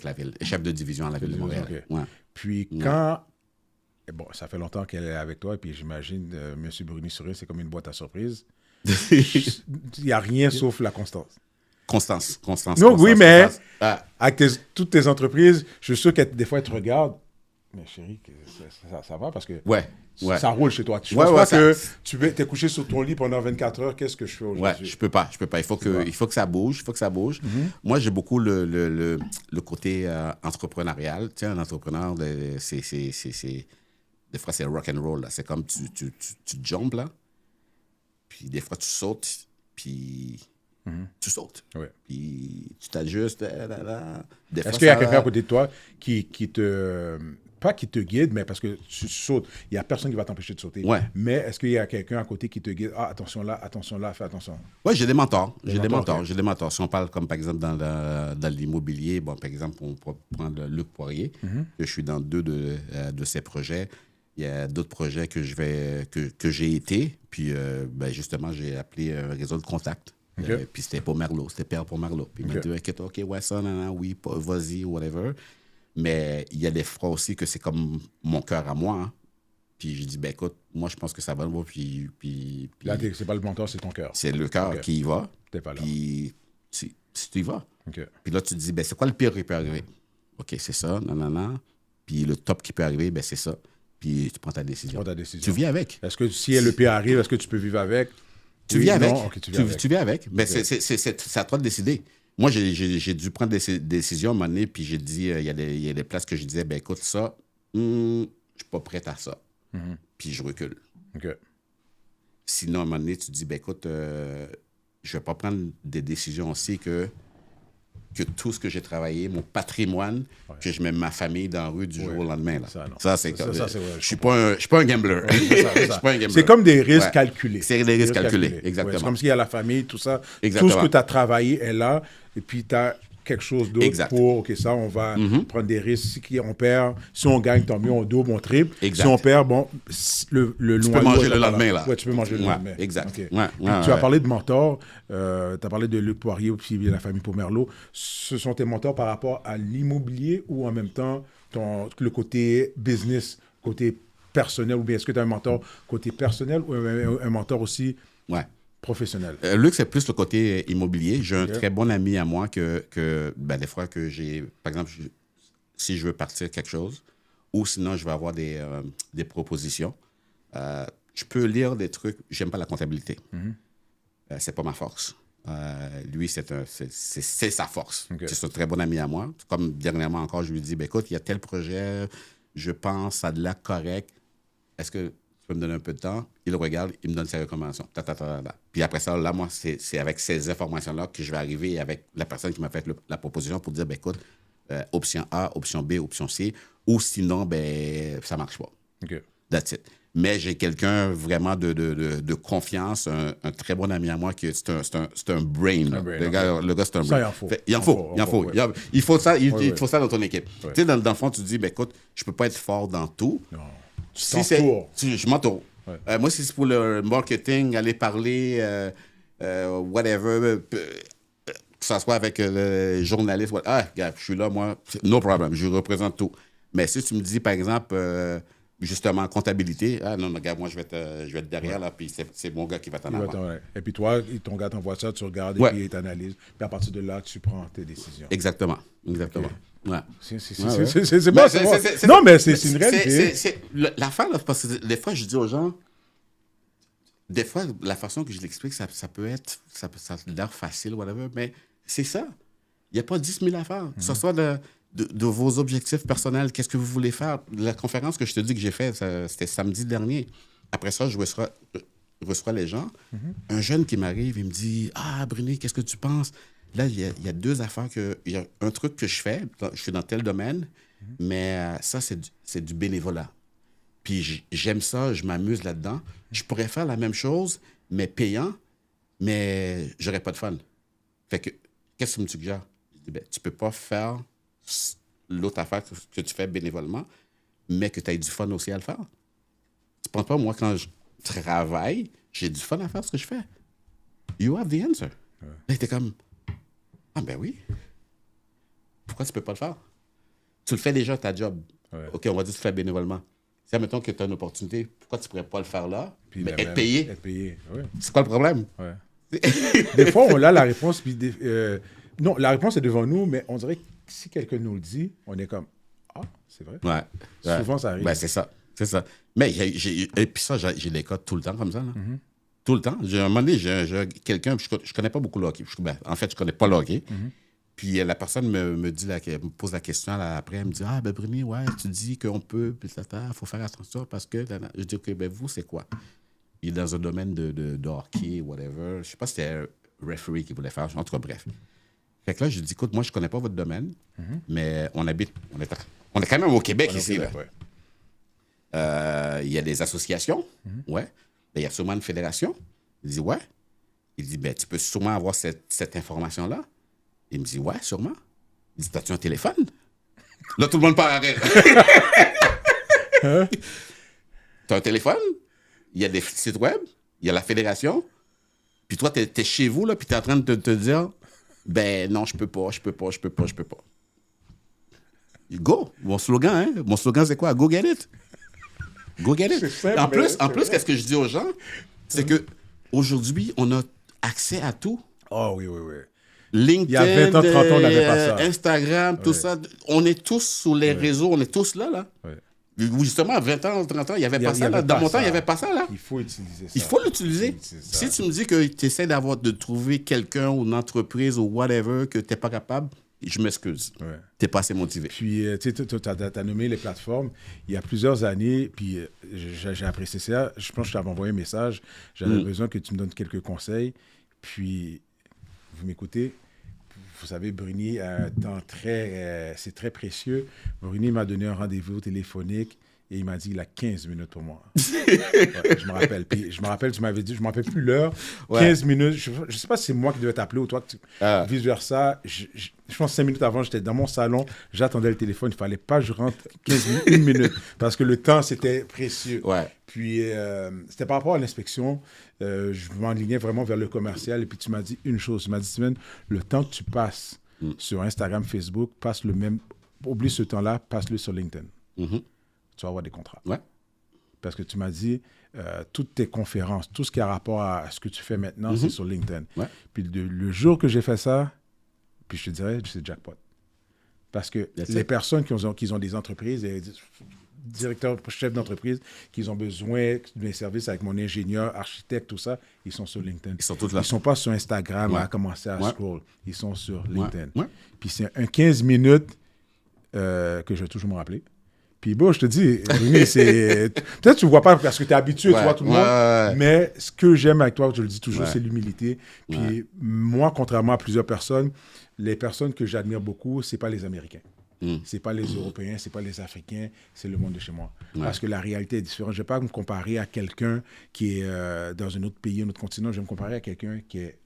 la ville, chef de division à la ville de Montréal. Ok. Ouais. Puis quand... Bon, ça fait longtemps qu'elle est avec toi, et puis j'imagine, M. Bruni-Souris, c'est comme une boîte à surprise. Il n'y a rien sauf la constance. Constance. Non, oui, mais Ah, avec toutes tes entreprises, je suis sûr que des fois, elles te regardent. Mais chérie, ça va parce que ouais. ça roule chez toi. Tu Ouais, penses pas ouais, que t'es couché sur ton lit pendant 24 heures, qu'est-ce que je fais Ouais, aujourd'hui? je peux pas. Il faut que ça bouge. Moi, j'ai beaucoup le côté entrepreneurial. Tu sais, un entrepreneur, des fois, c'est rock and roll. Là. C'est comme tu jumpes, là. Puis des fois, tu sautes. Puis tu sautes. Ouais. Puis tu t'ajustes. Des fois, Est-ce qu'il y a ça- quelqu'un à côté de toi qui te... Pas qui te guide, mais parce que tu sautes. Il n'y a personne qui va t'empêcher de sauter. Ouais. Mais est-ce qu'il y a quelqu'un à côté qui te guide? Ah, attention là, fais attention. Oui, j'ai des mentors. J'ai des mentors, mentors. ok. Si on parle comme par exemple dans l'immobilier, bon, par exemple, on peut prendre Luc Poirier, que je suis dans 2 de ses projets. Il y a d'autres projets que j'ai été. Puis ben, justement, j'ai appelé un réseau de contacts. Ok. Puis c'était pour Merlot, c'était Père pour Merlot. Puis il m'a dit, OK, ouais, ça, non, oui, vas-y, whatever. Mais il y a des fois aussi que c'est comme mon cœur à moi. Hein. Puis je dis, ben écoute, moi, je pense que ça va le voir. Puis Là, c'est pas le mentor, c'est ton cœur. c'est le cœur Ok. qui y va. T'es pas là. Puis si tu y vas. OK. Puis là, tu te dis, ben c'est quoi le pire qui peut arriver? OK, c'est ça, non. Puis le top qui peut arriver, ben c'est ça. Puis tu prends ta décision. Prends ta décision. Tu vis avec. Est-ce que si le pire arrive, est-ce que tu peux vivre avec? Tu Oui, vis avec. non? Ok, tu vis avec. Tu vis avec. Ben, Ok. c'est à toi de décider. Moi, j'ai dû prendre des décisions à un moment donné, puis j'ai dit, il y a des places que je disais, ben écoute, ça, je suis pas prête à ça. Puis je recule. OK. Sinon, à un moment donné, tu te dis, ben écoute, je vais pas prendre des décisions aussi que tout ce que j'ai travaillé, mon patrimoine, que je mets ma famille dans la rue du jour au lendemain. Là. Ça, non. Ça, c'est Ça, comme... ça, c'est vrai, je suis pas un gambler. C'est Je ça. suis pas un gambler. C'est comme des risques Ouais. calculés. C'est des risques calculés, exactement. Ouais, c'est comme s'il y a la famille, tout ça. Exactement. Tout ce que tu as travaillé est là, et puis tu as quelque chose d'autre Exact. pour, OK, ça, on va prendre des risques. Si on perd, si on gagne, tant mieux, on double, on triple. Exact. Si on perd, bon, le Tu peux noyau manger est le là. lendemain, là. Ouais, tu peux manger le Ouais, lendemain. exact. OK. Ouais, Puis ouais, tu as ouais. parlé de mentors, tu as parlé de Luc Poirier, puis la famille Pomerleau. Ce sont tes mentors par rapport à l'immobilier ou en même temps le côté business, côté personnel, ou bien est-ce que tu as un mentor côté personnel ou un mentor aussi Ouais. professionnel? Luc, c'est plus le côté immobilier. J'ai un très bon ami à moi que ben, des fois que j'ai... Par exemple, si je veux partir quelque chose, ou sinon je vais avoir des propositions, je peux lire des trucs. J'aime pas la comptabilité. C'est pas ma force. Lui, c'est sa force. Ok. C'est un très bon ami à moi. Comme dernièrement encore, je lui dis, ben, écoute, il y a tel projet, je pense, ça a de l'air correct. Est-ce que tu peux me donner un peu de temps? Il regarde, il me donne ses recommandations. Puis après ça, là, moi, c'est avec ces informations-là que je vais arriver avec la personne qui m'a fait la proposition pour dire, ben, écoute, option A, option B, option C, ou sinon, ben, ça marche pas. OK. That's it. Mais j'ai quelqu'un vraiment de confiance, un très bon ami à moi, qui c'est un brain. Là. brain, Le gars, c'est un Ça, brain. il en faut. Il en faut. Ouais. Il faut ça, ouais. faut ça dans ton équipe. Tu sais, dans le fond, tu te dis, ben, écoute, je peux pas être fort dans tout. Non. Si t'entoures. je m'entoure. Ouais. Moi, si c'est pour le marketing, aller parler, whatever, que ça soit avec le journaliste. Ah, gars, je suis là, moi, no problem, je représente tout. Mais si tu me dis, par exemple, justement, comptabilité, ah non, regarde, moi, je vais être derrière, là, puis c'est mon gars qui va t'en avoir. Et puis toi, ton gars t'envoie ça, tu regardes, Ouais. et puis il t'analyse. Puis à partir de là, tu prends tes décisions. Exactement. Ouais. C'est Ouais. bon, c'est bon. Non, mais c'est une réalité. L'affaire, là, parce que des fois, je dis aux gens, des fois, la façon que je l'explique, ça peut être, ça a l'air facile, whatever, mais c'est ça. Il n'y a pas 10 000 affaires. Que ce soit de vos objectifs personnels, qu'est-ce que vous voulez faire. La conférence que je te dis que j'ai faite, c'était samedi dernier. Après ça, je reçois les gens. Un jeune qui m'arrive, il me dit « Ah, Bruni, qu'est-ce que tu penses? » Là, il y a deux affaires. Il y a un truc que je fais. Je suis dans tel domaine, mais ça, c'est du bénévolat. Puis j'aime ça, je m'amuse là-dedans. Je pourrais faire la même chose, mais payant, mais j'aurais pas de fun. Fait que, qu'est-ce que tu me suggères? Je dis, ben, tu peux pas faire l'autre affaire que tu fais bénévolement, mais que tu aies du fun aussi à le faire. Tu penses pas, moi, quand je travaille, j'ai du fun à faire ce que je fais. You have the answer. Ouais. Là, t'es comme, ah ben oui. Pourquoi tu peux pas le faire? Tu le fais déjà, ta job. Ouais. OK, on va dire que tu le fais bénévolement. Si, admettons que tu as une opportunité, pourquoi tu ne pourrais pas le faire là, puis mais être payé? Être payé, oui. C'est quoi le problème? Ouais. Des fois, on a la réponse, puis non, la réponse est devant nous, mais on dirait que si quelqu'un nous le dit, on est comme, ah, c'est vrai. Ouais. Souvent, ça arrive. Ben, c'est ça. Mais et puis ça, j'ai des cas tout le temps comme ça. Là. Mm-hmm. Tout le temps. À un moment donné, j'ai quelqu'un, je ne connais pas beaucoup le hockey. En fait, je ne connais pas le hockey. Mm-hmm. Puis la personne me pose la question là, après, elle me dit « Ah, ben Bruni, ouais, tu dis qu'on peut, puis il faut faire attention parce que... » Je dis « OK, ben vous, c'est quoi? » Il est dans un domaine de hockey, whatever. Je ne sais pas si c'était un referee qui voulait faire, en tout cas, bref. Fait que là, je dis « Écoute, moi, je ne connais pas votre domaine, mais on est quand même au Québec ici. Québec, là. Il y a des associations, ouais. Ben, il y a sûrement une fédération. » Il dit « Ouais. » Il dit « Ben, tu peux sûrement avoir cette information-là. » Il me dit, ouais, sûrement. Il dit, t'as-tu un téléphone? Là, tout le monde part à rire. T'as un téléphone? Il y a des sites web, il y a la fédération. Puis toi, t'es chez vous, là, puis t'es en train de te dire, ben non, je peux pas. Go! Mon slogan, hein? Mon slogan, c'est quoi? Go get it! Go get it! Simple, en plus, qu'est-ce que je dis aux gens? C'est que aujourd'hui, on a accès à tout. Oh oui. LinkedIn, il y a 20 ans, 30 ans, on n'avait pas ça. Instagram, tout ça. On est tous sur les réseaux, on est tous là. Ouais. Justement, à 20 ans, 30 ans, il n'y avait pas ça. Là. Dans mon temps, il n'y avait pas ça. Là. Il faut utiliser ça. Il faut l'utiliser. Si tu me dis que tu essaies de trouver quelqu'un ou une entreprise ou whatever que tu n'es pas capable, je m'excuse. Ouais. Tu n'es pas assez motivé. Puis, tu as nommé les plateformes. Il y a plusieurs années, puis j'ai apprécié ça. Je pense que je t'avais envoyé un message. J'avais besoin que tu me donnes quelques conseils. Puis, vous m'écoutez? Vous savez, Bruni a un temps c'est très précieux. Bruni m'a donné un rendez-vous téléphonique et il m'a dit qu'il a 15 minutes pour moi. Je me rappelle. Puis je me rappelle, tu m'avais dit, je ne me rappelle plus l'heure. 15 minutes. Je ne sais pas si c'est moi qui devais t'appeler ou toi. Vice-versa. Je pense 5 minutes avant, j'étais dans mon salon. J'attendais le téléphone. Il ne fallait pas que je rentre 15 minutes, 1 minute. Parce que le temps, c'était précieux. Ouais. Puis c'était par rapport à l'inspection. Je m'enlignais vraiment vers le commercial. Et puis tu m'as dit une chose. Tu m'as dit, Steven, le temps que tu passes sur Instagram, Facebook, passe le même. Oublie ce temps-là, passe-le sur LinkedIn. Tu vas avoir des contrats. Ouais. Parce que tu m'as dit, toutes tes conférences, tout ce qui a rapport à ce que tu fais maintenant, c'est sur LinkedIn. Ouais. Puis le jour que j'ai fait ça, puis je te dirais, c'est jackpot. Parce que les personnes qui ont des entreprises, les directeurs, chefs d'entreprise, qui ont besoin de mes services avec mon ingénieur, architecte, tout ça, ils sont sur LinkedIn. Ils sont tous là. Ils ne sont pas sur Instagram à commencer à scroll. Ils sont sur LinkedIn. Ouais. Puis c'est un 15 minutes que je vais toujours me rappeler. Puis bon, je te dis, peut-être que tu ne vois pas parce que tu es habitué, tu vois tout le monde, mais ce que j'aime avec toi, je le dis toujours, c'est l'humilité. Puis moi, contrairement à plusieurs personnes, les personnes que j'admire beaucoup, ce n'est pas les Américains. Ce n'est pas les Européens, ce n'est pas les Africains, c'est le monde de chez moi. Parce que la réalité est différente. Je ne vais pas me comparer à quelqu'un qui est dans un autre pays, un autre continent. Je vais me comparer à quelqu'un qui est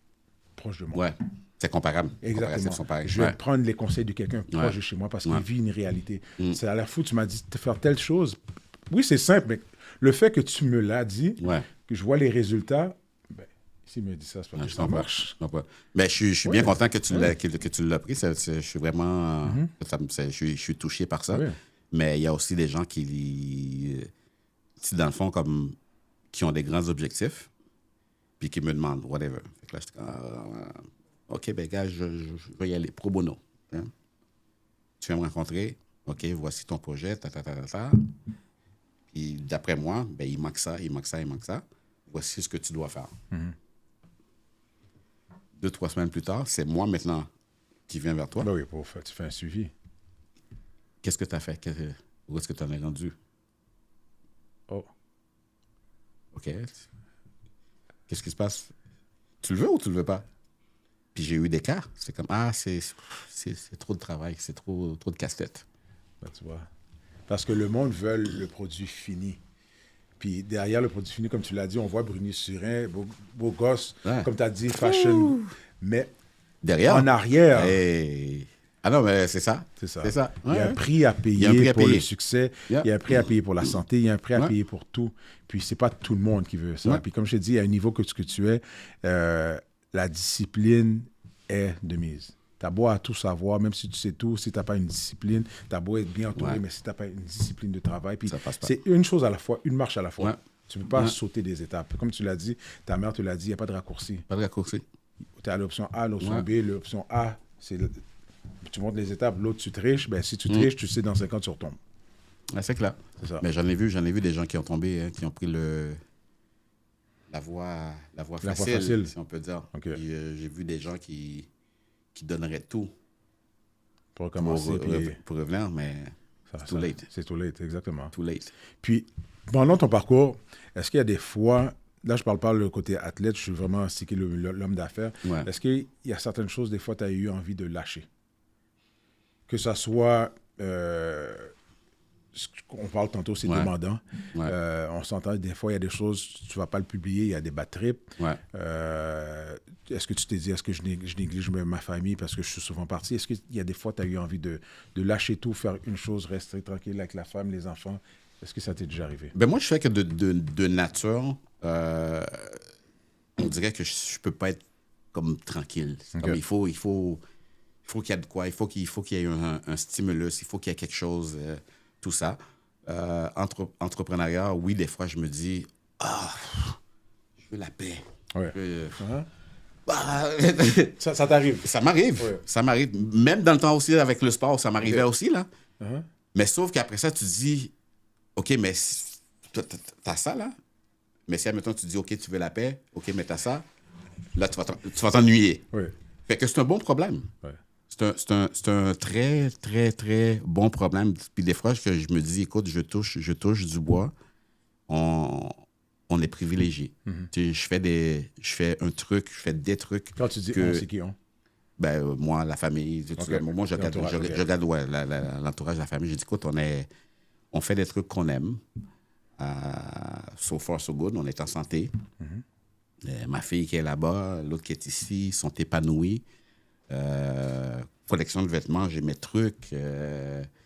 proche de moi. Ouais. C'est comparable. Exactement. Je vais prendre les conseils de quelqu'un proche de chez moi parce qu'il vit une réalité. C'est à la fois, tu m'as dit de faire telle chose. Oui, c'est simple, mais le fait que tu me l'as dit, que je vois les résultats, ben, S'il me dit ça, c'est pas Non, que je ça comprends. marche. Je comprends. Mais je suis bien content que tu l'as pris. Je suis vraiment... je suis touché par ça. Oui. Mais il y a aussi des gens qui dans le fond, comme qui ont des grands objectifs, puis qui me demandent, whatever. Fait que là, je dis, OK, ben gars, je vais y aller, pro bono. Hein? Tu viens me rencontrer, OK, voici ton projet, ta. Puis d'après moi, ben, il manque ça. Voici ce que tu dois faire. 2-3 semaines plus tard, c'est moi maintenant qui viens vers toi. Ben oui, tu fais un suivi. Qu'est-ce que tu as fait? Où est-ce que tu en es rendu? Oh. OK. Qu'est-ce qui se passe? Tu le veux ou tu le veux pas? Puis j'ai eu des cas. C'est comme, c'est trop de travail, c'est trop de casse-tête. Ben, tu vois. Parce que le monde veut le produit fini. Puis derrière le produit fini, comme tu l'as dit, on voit Bruni Surin, beau gosse, Ouais. comme tu as dit, fashion. Mais Derrière? en arrière, Ah non, mais c'est ça. c'est ça. C'est ça. Il y a un Ouais. prix à Il y a un payer prix à pour le payer. succès. Yeah. Il y a un prix à payer pour la santé. Il y a un prix à Ouais. payer pour tout. Puis c'est pas tout le monde qui veut ça. Ouais. Puis comme je t'ai dit, il y a un niveau que tu es, la discipline est de mise. T'as beau à tout savoir, même si tu sais tout, si t'as pas une discipline, t'as beau être bien entouré, Ouais. mais si t'as pas une discipline de travail, puis Ça passe pas. c'est une chose à la fois, une marche à la fois. Ouais. Tu peux pas Ouais. sauter des étapes. Comme tu l'as dit, ta mère te l'a dit, il n'y a pas de raccourci. Pas de raccourci. Tu as l'option A, l'option Ouais. B. L'option A, c'est tu montes les étapes, l'autre tu triches. Ben, si tu triches, tu sais dans 5 ans tu retombes. Ah, c'est clair. C'est ça. Mais j'en ai vu des gens qui ont tombé, hein, qui ont pris la voie facile, si on peut dire. OK. Puis, j'ai vu des gens qui donneraient tout Pour pour, recommencer. puis pour revenir, mais ça- too late. C'est too late, exactement. Too late. Puis, pendant ton parcours, est-ce qu'il y a des fois, là je parle pas le côté athlète, je suis vraiment stické l'homme d'affaires, Ouais. est-ce qu'il y a certaines choses, des fois, tu as eu envie de lâcher? Que ça soit, ce qu'on parle tantôt, c'est Ouais. demandant. Ouais. On s'entend, des fois, il y a des choses, tu vas pas le publier, il y a des bad trips. Ouais. Est-ce que tu t'es dit, est-ce que je néglige ma famille parce que je suis souvent parti? Est-ce qu'il y a des fois, tu as eu envie de lâcher tout, faire une chose, rester tranquille avec la femme, les enfants? Est-ce que ça t'est déjà arrivé? Ben moi, je fais que de nature, on dirait que je peux pas être comme tranquille. C'est Ok. comme, il faut qu'il y ait de quoi, il faut qu'il y ait un stimulus, il faut qu'il y ait quelque chose, tout ça. Entrepreneuriat, oui, des fois, je me dis, je veux la paix. Ouais. Je veux- Hein? Bah, Ça t'arrive? ça m'arrive. Ouais. Ça m'arrive. Même dans le temps aussi, avec le sport, ça m'arrivait aussi, là. Hein? Mais sauf qu'après ça, tu te dis, OK, mais t'as ça, là. Mais si, admettons, tu dis, OK, tu veux la paix, OK, mais t'as ça, là, tu vas t'ennuyer. Oui. Fait que c'est un bon problème. Ouais. C'est un très, très, très bon problème. Puis des fois, que je me dis, écoute, je touche du bois. On est privilégié. Tu sais, je fais des trucs. Quand tu dis que- on, c'est qui on? Ben, moi, la famille, tout Ok. ça. Moi, je regarde, L'entourage, ok. je regarde ouais, l'entourage de la famille. J'ai dit, écoute, on fait des trucs qu'on aime. So far, so good. On est en santé. Ma fille qui est là-bas, l'autre qui est ici, sont épanouis. Collection de vêtements, j'ai mes trucs.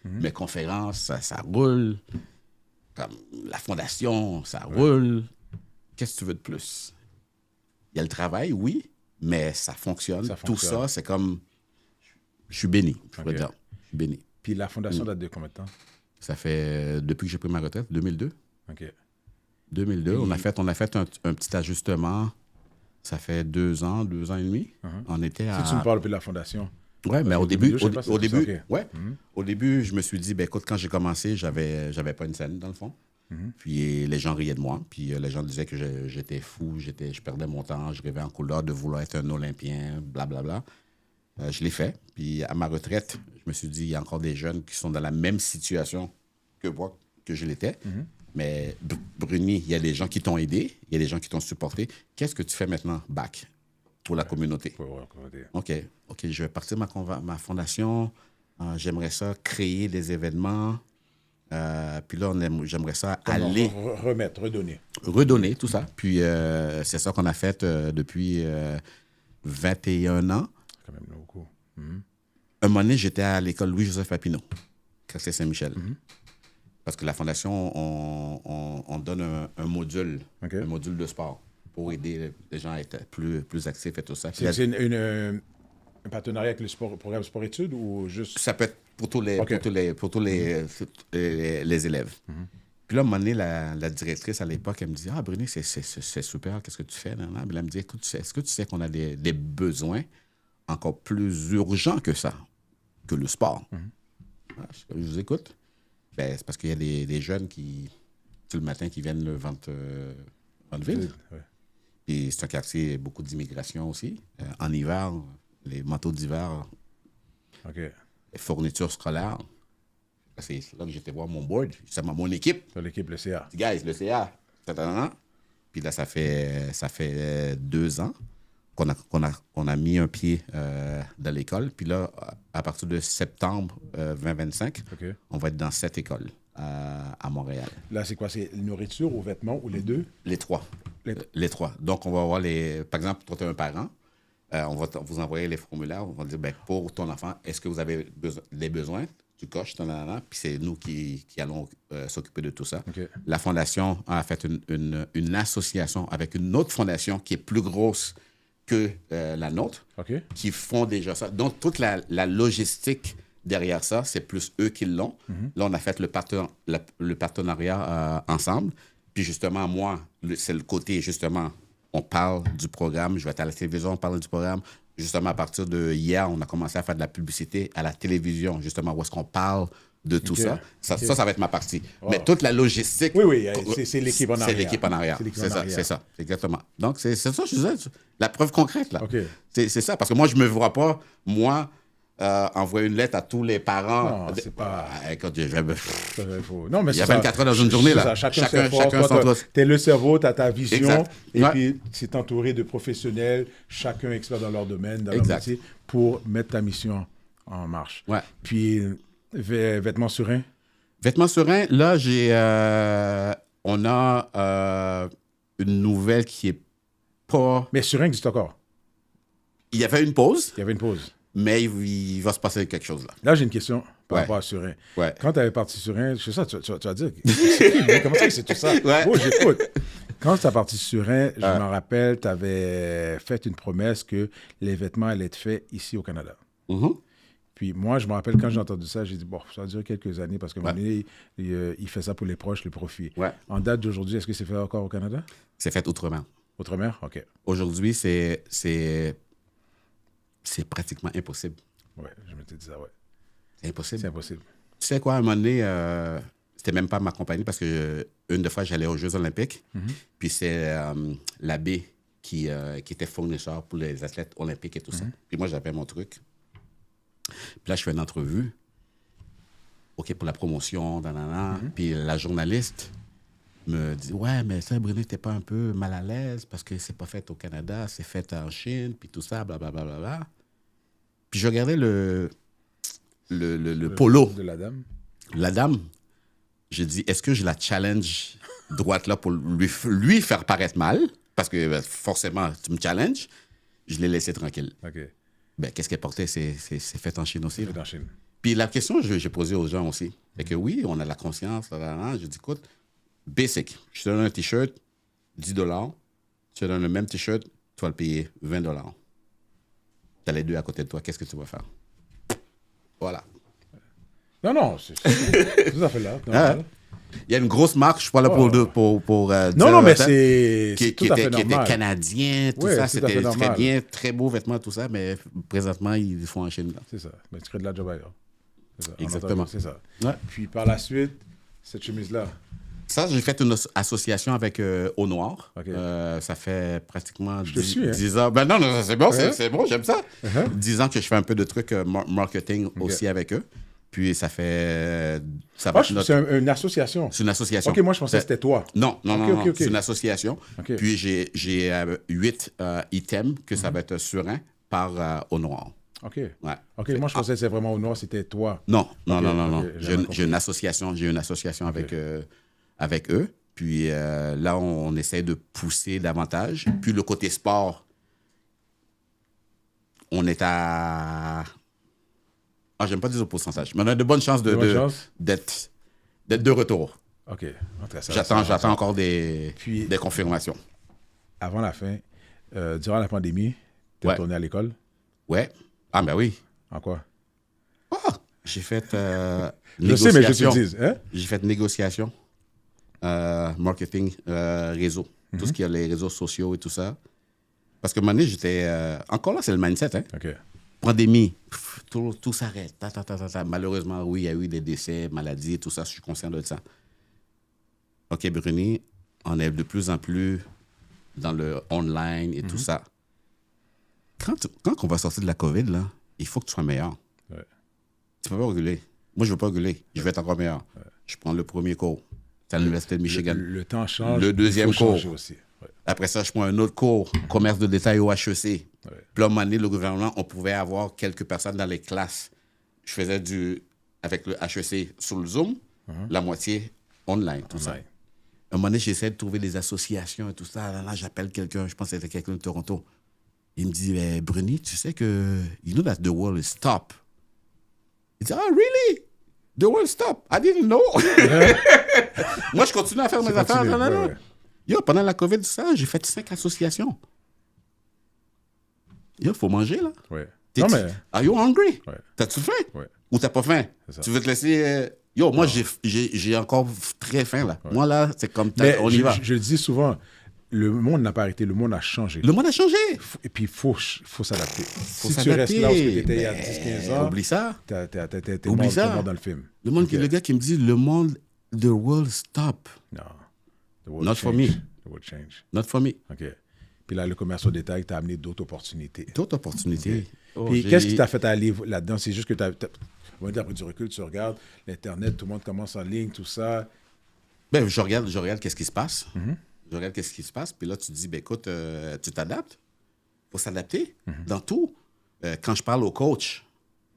Mes conférences, ça roule. Comme la fondation, ça roule. Qu'est-ce que tu veux de plus? Il y a le travail, oui, mais ça fonctionne. Ça Tout fonctionne. ça, c'est comme... Je suis béni, je peux Ok. dire. Je suis béni. Puis la fondation date de combien de temps? Ça fait, depuis que j'ai pris ma retraite, 2002. OK. 2002, Puis- on a fait un petit ajustement. Ça fait 2 ans et demi. On était à... Si tu me parles de la fondation. Ouais, mais Parce au que début, 2002, je sais pas si au c'est début, ça, ok. ouais, au début, je me suis dit, ben écoute, quand j'ai commencé, j'avais pas une scène dans le fond. Puis les gens riaient de moi. Puis les gens disaient que j'étais fou, je perdais mon temps, je rêvais en couleur de vouloir être un Olympien, blablabla. Je l'ai fait. Puis à ma retraite, je me suis dit, il y a encore des jeunes qui sont dans la même situation que moi, que je l'étais. Mais Bruni, il y a des gens qui t'ont aidé, il y a des gens qui t'ont supporté. Qu'est-ce que tu fais maintenant, back, pour la communauté? OK, je vais partir ma fondation. J'aimerais ça créer des événements. Puis là, j'aimerais ça aller Redonner. redonner tout ça. Puis c'est ça qu'on a fait depuis 21 ans. Quand même beaucoup. Un moment donné, j'étais à l'école Louis-Joseph Papineau, quartier Saint-Michel. Parce que la fondation, on donne un module, OK. un module de sport. pour aider les gens à être plus actifs et tout ça. Puis C'est un partenariat avec le programme sport-études ou juste... ça peut être pour tous les, OK. pour tous les élèves. Puis là, à un moment donné, la directrice à l'époque, elle me dit « Ah, Bruny, c'est super, qu'est-ce que tu fais? » Puis elle me dit « Écoute, est-ce que tu sais qu'on a des besoins encore plus urgents que ça, que le sport? Ah, je vous écoute. Ben, c'est parce qu'il y a des jeunes qui, tout le matin, qui viennent le ventre en ville. Ouais. Puis c'est un quartier, beaucoup d'immigration aussi. En hiver, les manteaux d'hiver, OK. les fournitures scolaires. C'est là que j'étais voir mon board, justement mon équipe. Dans l'équipe, le CA. Guys, le CA. Puis là, ça fait 2 ans qu'on a mis un pied dans l'école. Puis là, à partir de septembre 2025, OK. on va être dans 7 écoles à Montréal. Là, c'est quoi? C'est nourriture ou vêtements ou les deux? Les trois. Les trois. Donc, on va avoir par exemple, toi, tu es un parent, on va vous envoyer les formulaires. On va dire, ben, pour ton enfant, est-ce que vous avez des besoins? Tu coches, puis c'est nous qui allons s'occuper de tout ça. OK. La fondation a fait une association avec une autre fondation qui est plus grosse que la nôtre, OK. qui font déjà ça. Donc, toute la logistique derrière ça, c'est plus eux qui l'ont. Là, on a fait le partenariat ensemble. Puis justement, moi, c'est le côté, justement, on parle du programme. Je vais être à la télévision, on parle du programme. Justement, à partir de hier, on a commencé à faire de la publicité à la télévision, justement, où est-ce qu'on parle de tout OK. ça. Ça, OK. ça va être ma partie. Wow. Mais toute la logistique... Oui, c'est l'équipe en arrière. C'est l'équipe en arrière. C'est l'équipe en C'est ça, arrière. c'est ça, exactement. Donc, c'est ça, je disais, la preuve concrète, là. OK. C'est ça, parce que moi, je ne me vois pas, moi, envoyer une lettre à tous les parents. Non, c'est pas... Écoute, Non, mais il y a 24 heures dans une journée, là. Chacun Chacun son truc. T'es le cerveau, t'as ta vision, Exact. et Ouais. puis c'est entouré de professionnels, chacun expert dans leur domaine, dans leur Exact. métier, pour mettre ta mission en marche. Ouais. Puis, vêtements sereins? Vêtements sereins, là, on a une nouvelle qui est pas... Mais serein existe encore. Il y avait une pause, Il y avait une pause. mais il va se passer quelque chose, là. Là, j'ai une question par Ouais. rapport à Serein. Ouais. Quand tu avais parti Serein, je sais ça, tu vas dire, mais comment ça que c'est tout ça? Ouais. Oh, j'écoute. Quand tu as parti Serein, je m'en rappelle, tu avais fait une promesse que les vêtements allaient être faits ici au Canada. Mhm. Puis moi, je me rappelle, quand j'ai entendu ça, j'ai dit, bon, ça va durer quelques années parce qu'à un moment donné, il fait ça pour les proches, le profit. Ouais. En date d'aujourd'hui, est-ce que c'est fait encore au Canada? C'est fait autrement. Outre-mer? OK. Aujourd'hui, c'est pratiquement impossible. Ouais, je m'étais dit ça, ouais. C'est impossible. C'est impossible. Tu sais quoi, à un moment donné, c'était même pas ma compagnie parce que une des fois, j'allais aux Jeux olympiques. Puis c'est l'abbé qui était fournisseur pour les athlètes olympiques et tout ça. Puis moi, j'avais mon truc. Puis là, je fais une entrevue. OK, pour la promotion, Puis la journaliste me dit « Ouais, mais ça, Bruno, t'es pas un peu mal à l'aise parce que c'est pas fait au Canada, c'est fait en Chine, puis tout ça, blablabla. Bla, bla, bla. » Puis je regardais le polo. De la dame. La dame, j'ai dit, est-ce que je la challenge droite là pour lui faire paraître mal? Parce que forcément, tu me challenges. Je l'ai laissé tranquille. OK. Ben, qu'est-ce qu'elle portait? C'est fait en Chine aussi. C'est là. en Chine. Puis la question que j'ai posée aux gens aussi, c'est que oui, on a la conscience. Je dis, écoute, basic. Je te donne un T-shirt, $10. Je te donne le même T-shirt, tu vas le payer $20. Tu as les deux à côté de toi, qu'est-ce que tu vas faire? Voilà. Non, c'est tout à fait là. normal. Il y a une grosse marque, je suis pas là pour Non, dire, non, mais c'est qui tout à fait était normal. canadien, tout Ouais, ça, c'est tout à fait c'était très normal. bien, très beau vêtement, tout ça, mais présentement, ils font en Chine. Là. C'est ça. Mais tu crées de la job ailleurs. C'est ça. En Exactement. entendant, c'est ça. Ouais. Puis par la suite, cette chemise-là. Ça, j'ai fait une association avec Au Noir. OK. Ça fait pratiquement te suis, hein. 10 ans. Ben non, c'est bon, c'est bon, j'aime ça. 10 ans que je fais un peu de trucs marketing aussi avec eux. Puis ça fait... Ça va être C'est une association. C'est une association. OK, moi, je pensais que c'était toi. Non, OK. c'est une association. OK. Puis j'ai 8 items que ça va être serein par Au Noir. OK. Ouais. OK, moi, je pensais que c'était vraiment au noir, c'était toi. Non. OK, j'avais compris. J'ai une association avec eux. Puis là, on essaie de pousser davantage. Puis le côté sport, on est à... Ah, j'aime pas dire au pourcentage, mais on a de bonnes chances d'être de retour. OK. En tout cas, ça, J'attends encore des Puis- confirmations. avant la fin, durant la pandémie, tu es Ouais. retourné à l'école? Ouais. Ah, ben oui. En quoi? Ah, j'ai fait Je sais, mais je te négociation. dis. Hein? J'ai fait négociation, marketing, réseau. Tout ce qui est les réseaux sociaux et tout ça. Parce que à un moment donné, j'étais... encore là, c'est le mindset, hein. OK. Pandémie, tout s'arrête. Malheureusement, oui, il y a eu des décès, maladies, tout ça, je suis conscient de ça. OK, Bruni, on est de plus en plus dans le online et tout ça. Quand on va sortir de la COVID, là, il faut que tu sois meilleur. Ouais. Tu peux pas reculer. Moi, je veux pas reculer. Je veux être encore meilleur. Ouais. Je prends le premier cours. C'est à l'Université de Michigan. Le temps change. Le deuxième il faut cours. changer aussi. Ouais. Après ça, je prends un autre cours, commerce de détail au HEC. Ouais. Puis là, à un moment donné, le gouvernement, on pouvait avoir quelques personnes dans les classes. Je faisais avec le HEC sur le Zoom, la moitié online, tout ça. À un moment donné, j'essaie de trouver des associations et tout ça. Là, j'appelle quelqu'un, je pense que c'était quelqu'un de Toronto. Il me dit, Bruni, tu sais que, you know that the world is stop. Il dit, really? The world stop? I didn't know. Moi, je continue à faire mes affaires. Non. Yo, pendant la COVID, ça, j'ai fait 5 associations. Yo, faut manger, là. Ouais. Non, mais... Are you hungry? Ouais. T'as-tu faim? Ouais. Ou t'as pas faim? Tu veux te laisser... Yo, moi, j'ai encore très faim, là. Ouais. Moi, là, c'est comme... on y va. Je le dis souvent, le monde n'a pas arrêté, le monde a changé. Le monde a changé. Et puis, il faut s'adapter. Si tu restes là où tu étais il y a 10-15 ans... Oublie ça. T'es mort dans le film. Le gars qui me dit, le monde, the world stop. Non. The world Not change. for me. The world change. Not for me. OK. Puis là, le commerce au détail t'a amené d'autres opportunités. D'autres opportunités. Okay. Puis qu'est-ce qui t'a fait aller là-dedans? C'est juste que on va dire, après du recul, tu regardes l'Internet, tout le monde commence en ligne, tout ça. Ben, je regarde qu'est-ce qui se passe. Je regarde qu'est-ce qui se passe. Puis là, tu te dis, ben, écoute, tu t'adaptes. Il faut s'adapter dans tout. Quand je parle au coach,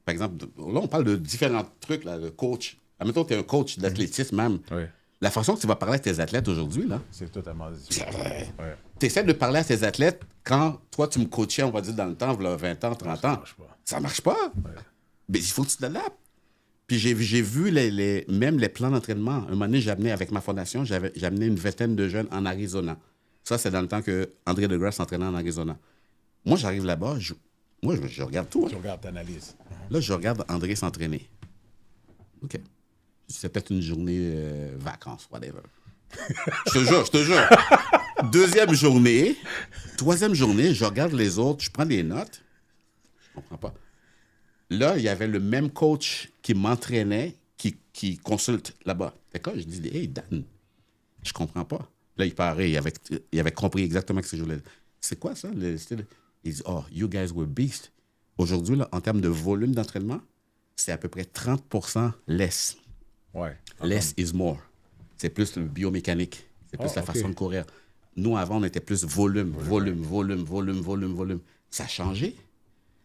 par exemple, là, on parle de différents trucs, là, le coach. Admettons que tu es un coach d'athlétisme même. Oui. La façon que tu vas parler à tes athlètes aujourd'hui, là. C'est totalement différent. Ouais. Tu essaies de parler à tes athlètes quand toi, tu me coachais, on va dire, dans le temps, voilà, 20 ans, 30 ans. Ça marche pas. Ouais. Mais il faut que tu t'adaptes. Puis j'ai vu même les plans d'entraînement. Un moment donné, j'amenais avec ma fondation, j'amenais une vingtaine de jeunes en Arizona. Ça, c'est dans le temps que André DeGrasse s'entraînait en Arizona. Moi, j'arrive là-bas, je regarde tout. Tu regardes, t'analyses. Là, je regarde André s'entraîner. OK. C'est peut-être une journée vacances, whatever. Je te jure. Deuxième journée, troisième journée, je regarde les autres, je prends des notes. Je comprends pas. Là, il y avait le même coach qui m'entraînait, qui consulte là-bas. D'accord? Je dis, hey, Dan, je comprends pas. Là, il paraît, il avait compris exactement ce que je voulais dire. C'est quoi ça, le style? Il dit, oh, you guys were beast. Aujourd'hui, là, en termes de volume d'entraînement, c'est à peu près 30% less. Ouais. Less is more. C'est plus le biomécanique. C'est plus la façon de courir. Nous, avant, on était plus volume. Ça a changé.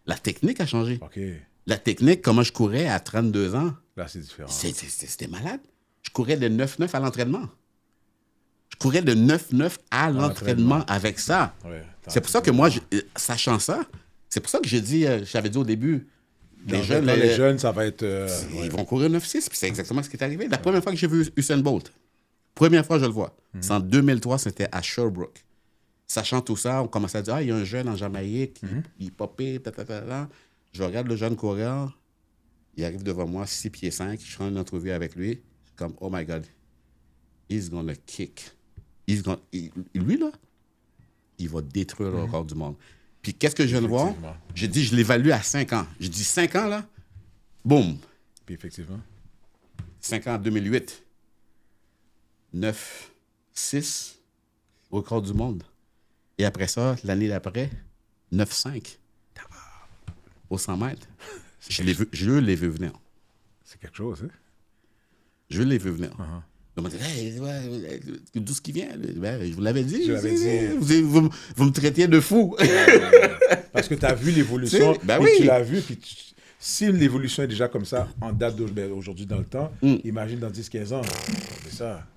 La technique a changé. OK. La technique, comment je courais à 32 ans. Là, c'est différent. C'était malade. Je courais de 9-9 à l'entraînement. Je courais de 9-9 à l'entraînement avec ça. Ouais, c'est pour ça que moi, sachant ça, c'est pour ça que j'avais dit au début, les jeunes, ça va être... ils vont courir 9-6, puis c'est exactement ce qui est arrivé. La première fois que j'ai vu Usain Bolt, première fois que je le vois, c'est en 2003, c'était à Sherbrooke. Sachant tout ça, on commençait à dire, il y a un jeune en Jamaïque, il popait, Je regarde le jeune coureur, il arrive devant moi, 6 pieds 5, je fais une entrevue avec lui, comme, oh my God, he's gonna kick. Lui, là, il va détruire le record du monde. Puis qu'est-ce que je viens de voir? J'ai dit, je l'évalue à 5 ans. J'ai dit, 5 ans, là, boum. Puis effectivement. 5 ans en 2008. 9-6, record du monde. Et après ça, l'année d'après, 9-5. Au 100 mètres. Je l'ai vu venir. C'est quelque chose, hein? Je l'ai vu venir. On m'a dit, d'où ce qui vient? Ben, je vous l'avais dit. Je l'avais dit. Vous me traitiez de fou. Parce que tu as vu l'évolution. Ben oui. Tu l'as vu. Puis si l'évolution est déjà comme ça, en date d'aujourd'hui dans le temps, imagine dans 10-15 ans. C'est ça.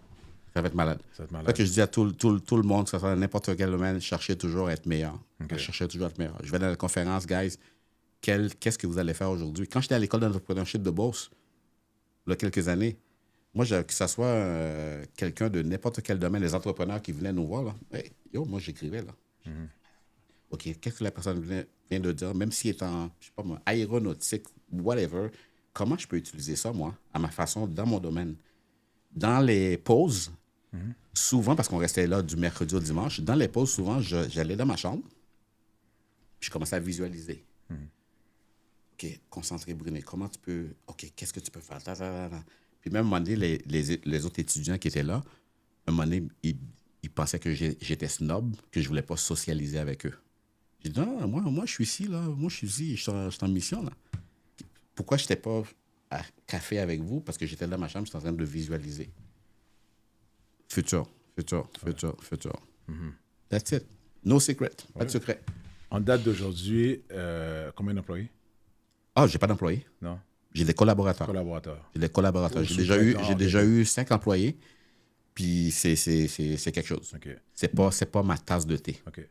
Ça va être malade. C'est ça que je dis à tout le monde, que ce soit dans n'importe quel domaine, cherchez toujours à être meilleur. Okay. Cherchez toujours à être meilleur. Je vais dans la conférence, guys. Qu'est-ce que vous allez faire aujourd'hui? Quand j'étais à l'école d'entrepreneurship de Beauce, il y a quelques années, moi, que ce soit quelqu'un de n'importe quel domaine, les entrepreneurs qui venaient nous voir, là, hey, Yo, moi, j'écrivais, là. OK, qu'est-ce que la personne vient de dire, même s'il est en, je sais pas moi, aéronautique, whatever, comment je peux utiliser ça, moi, à ma façon, dans mon domaine? Dans les pauses, souvent, parce qu'on restait là du mercredi au dimanche, dans les pauses, souvent, j'allais dans ma chambre, puis je commençais à visualiser. OK, concentré, Brunet, comment tu peux... OK, qu'est-ce que tu peux faire? Puis même, à un moment donné, les autres étudiants qui étaient là, à un moment donné, ils pensaient que j'étais snob, que je ne voulais pas socialiser avec eux. J'ai dit, non, moi, je suis ici, là. Moi, je suis ici, je suis en mission, là. Pourquoi je n'étais pas à café avec vous? Parce que j'étais dans ma chambre, j'étais en train de visualiser. Futur. That's it. No secret. Pas de secret. En date d'aujourd'hui, combien d'employés? Ah, j'ai pas d'employés. Non. J'ai des collaborateurs. J'ai des collaborateurs. J'ai déjà eu 5 employés. Puis c'est quelque chose. OK. C'est pas ma tasse de thé. OK.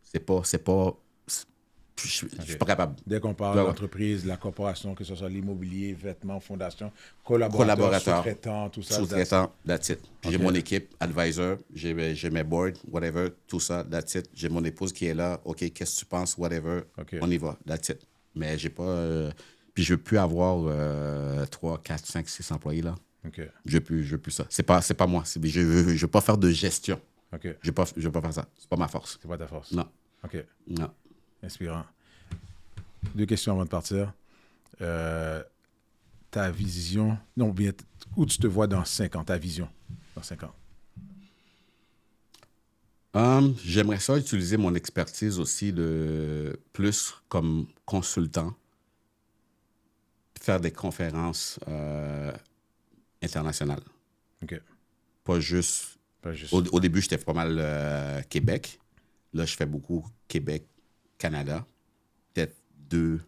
Je suis pas capable. Dès qu'on parle d'entreprise, la corporation, que ce soit l'immobilier, vêtements, fondation, collaborateurs, sous-traitants, tout ça. Sous-traitants, that's it. Okay. J'ai mon équipe, advisor, j'ai mes boards, whatever, tout ça, that's it. J'ai mon épouse qui est là. OK, qu'est-ce que tu penses, whatever, on y va, that's it. Mais j'ai pas... puis je veux plus avoir 3, 4, 5, 6 employés, là. OK. Je veux plus ça. C'est pas moi. Je veux pas faire de gestion. OK. Je veux pas faire ça. C'est pas ma force. C'est pas ta force. Non. OK. Non. Inspirant. 2 questions avant de partir. Ta vision... Non, bien, où tu te vois dans 5 ans, ta vision dans 5 ans? J'aimerais ça utiliser mon expertise aussi de plus comme consultant, faire des conférences internationales. OK. Pas juste... Au début, j'étais pas mal Québec. Là, je fais beaucoup Québec, Canada, peut-être 2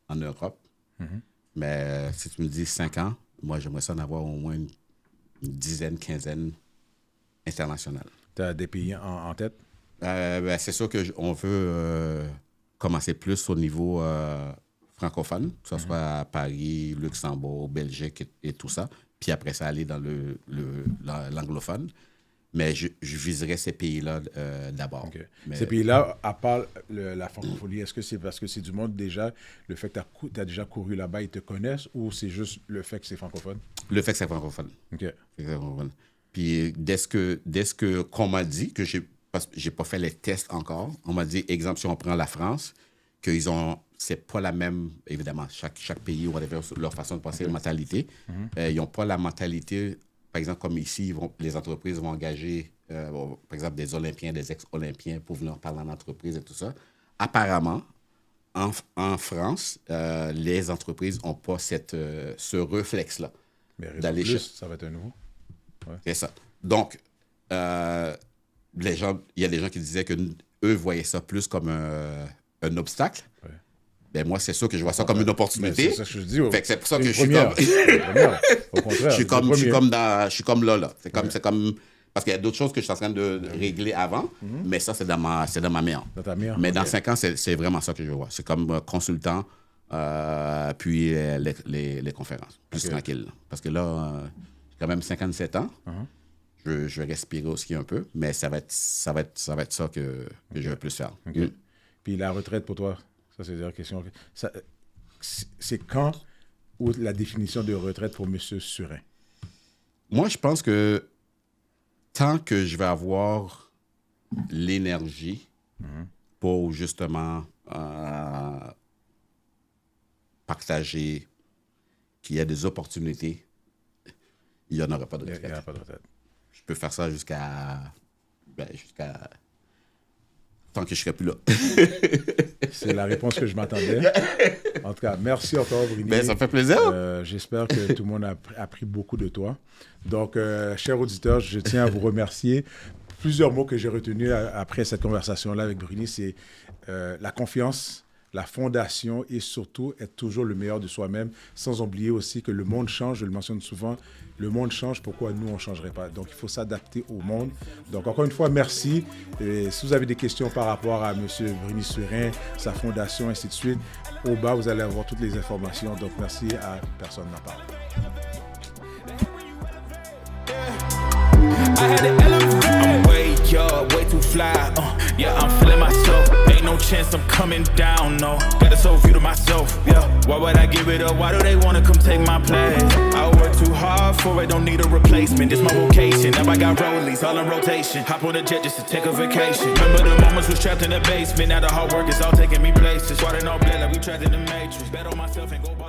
en Europe. Mais si tu me dis 5 ans, moi, j'aimerais ça en avoir au moins une dizaine, quinzaine internationales. Tu as des pays en tête? C'est sûr qu'on veut commencer plus au niveau francophone, que ce soit à Paris, Luxembourg, Belgique et tout ça. Puis après ça, aller dans l'anglophone. Mais je viserais ces pays-là d'abord. Okay. Mais... Ces pays-là, à part la francophonie, est-ce que c'est parce que c'est du monde déjà, le fait que tu as déjà couru là-bas, ils te connaissent, ou c'est juste le fait que c'est francophone? Le fait que c'est francophone. OK. Puis dès ce qu'on m'a dit, parce que j'ai pas fait les tests encore, on m'a dit, exemple, si on prend la France, qu'ils ont... C'est pas la même, évidemment, chaque pays, whatever, leur façon de penser, la mentalité. Ils n'ont pas la mentalité... Par exemple, comme ici, les entreprises vont engager, par exemple, des Olympiens, des ex-Olympiens pour venir parler en entreprise et tout ça. Apparemment, en France, les entreprises n'ont pas ce réflexe-là. Mais d'aller ça va être un nouveau. Ouais. C'est ça. Donc, il y a des gens qui disaient qu'eux voyaient ça plus comme un obstacle. Ouais. Ben moi, c'est sûr que je vois ça comme une opportunité. C'est ça que je dis. Fait que c'est pour ça que je suis comme... Au contraire. je suis comme là. C'est comme... Parce qu'il y a d'autres choses que je suis en train de régler avant, mais ça, c'est dans ma mire. Dans ta mire. Mais dans 5 ans, c'est vraiment ça que je vois. C'est comme consultant, puis les conférences. Plus tranquille. Parce que là, j'ai quand même 57 ans. Je vais respirer aussi un peu, mais ça va être ça que je vais plus faire. Puis la retraite pour toi? Ça, c'est la question. C'est quand ou la définition de retraite pour M. Surin? Moi, je pense que tant que je vais avoir l'énergie pour justement partager qu'il y a des opportunités, il n'y en aura pas de retraite. Il n'y aura pas de retraite. Je peux faire ça jusqu'à tant que je ne serai plus là. C'est la réponse que je m'attendais. En tout cas, merci encore, Bruni. Ben, ça me fait plaisir. J'espère que tout le monde a appris beaucoup de toi. Donc, chers auditeurs, je tiens à vous remercier. Plusieurs mots que j'ai retenus après cette conversation-là avec Bruni, c'est la confiance, la fondation et surtout être toujours le meilleur de soi-même, sans oublier aussi que le monde change, je le mentionne souvent, le monde change, pourquoi nous on ne changerait pas? Donc il faut s'adapter au monde. Donc encore une fois, merci. Et si vous avez des questions par rapport à M. Bruni Surin, sa fondation, ainsi de suite, au bas vous allez avoir toutes les informations. Donc merci à Personne n'en parle. I had to elevate. I'm way too fly. unless I'm coming down, no. Got a soul view to myself, yeah. Why would I give it up? Why do they wanna come take my place? I work too hard for it, don't need a replacement. This my vocation, now I got rollies all in rotation. Hop on a jet just to take a vacation. Remember the moments was trapped in the basement. Now the hard work is all taking me places. Water no blood like we trapped in the matrix. Bet on myself and go by.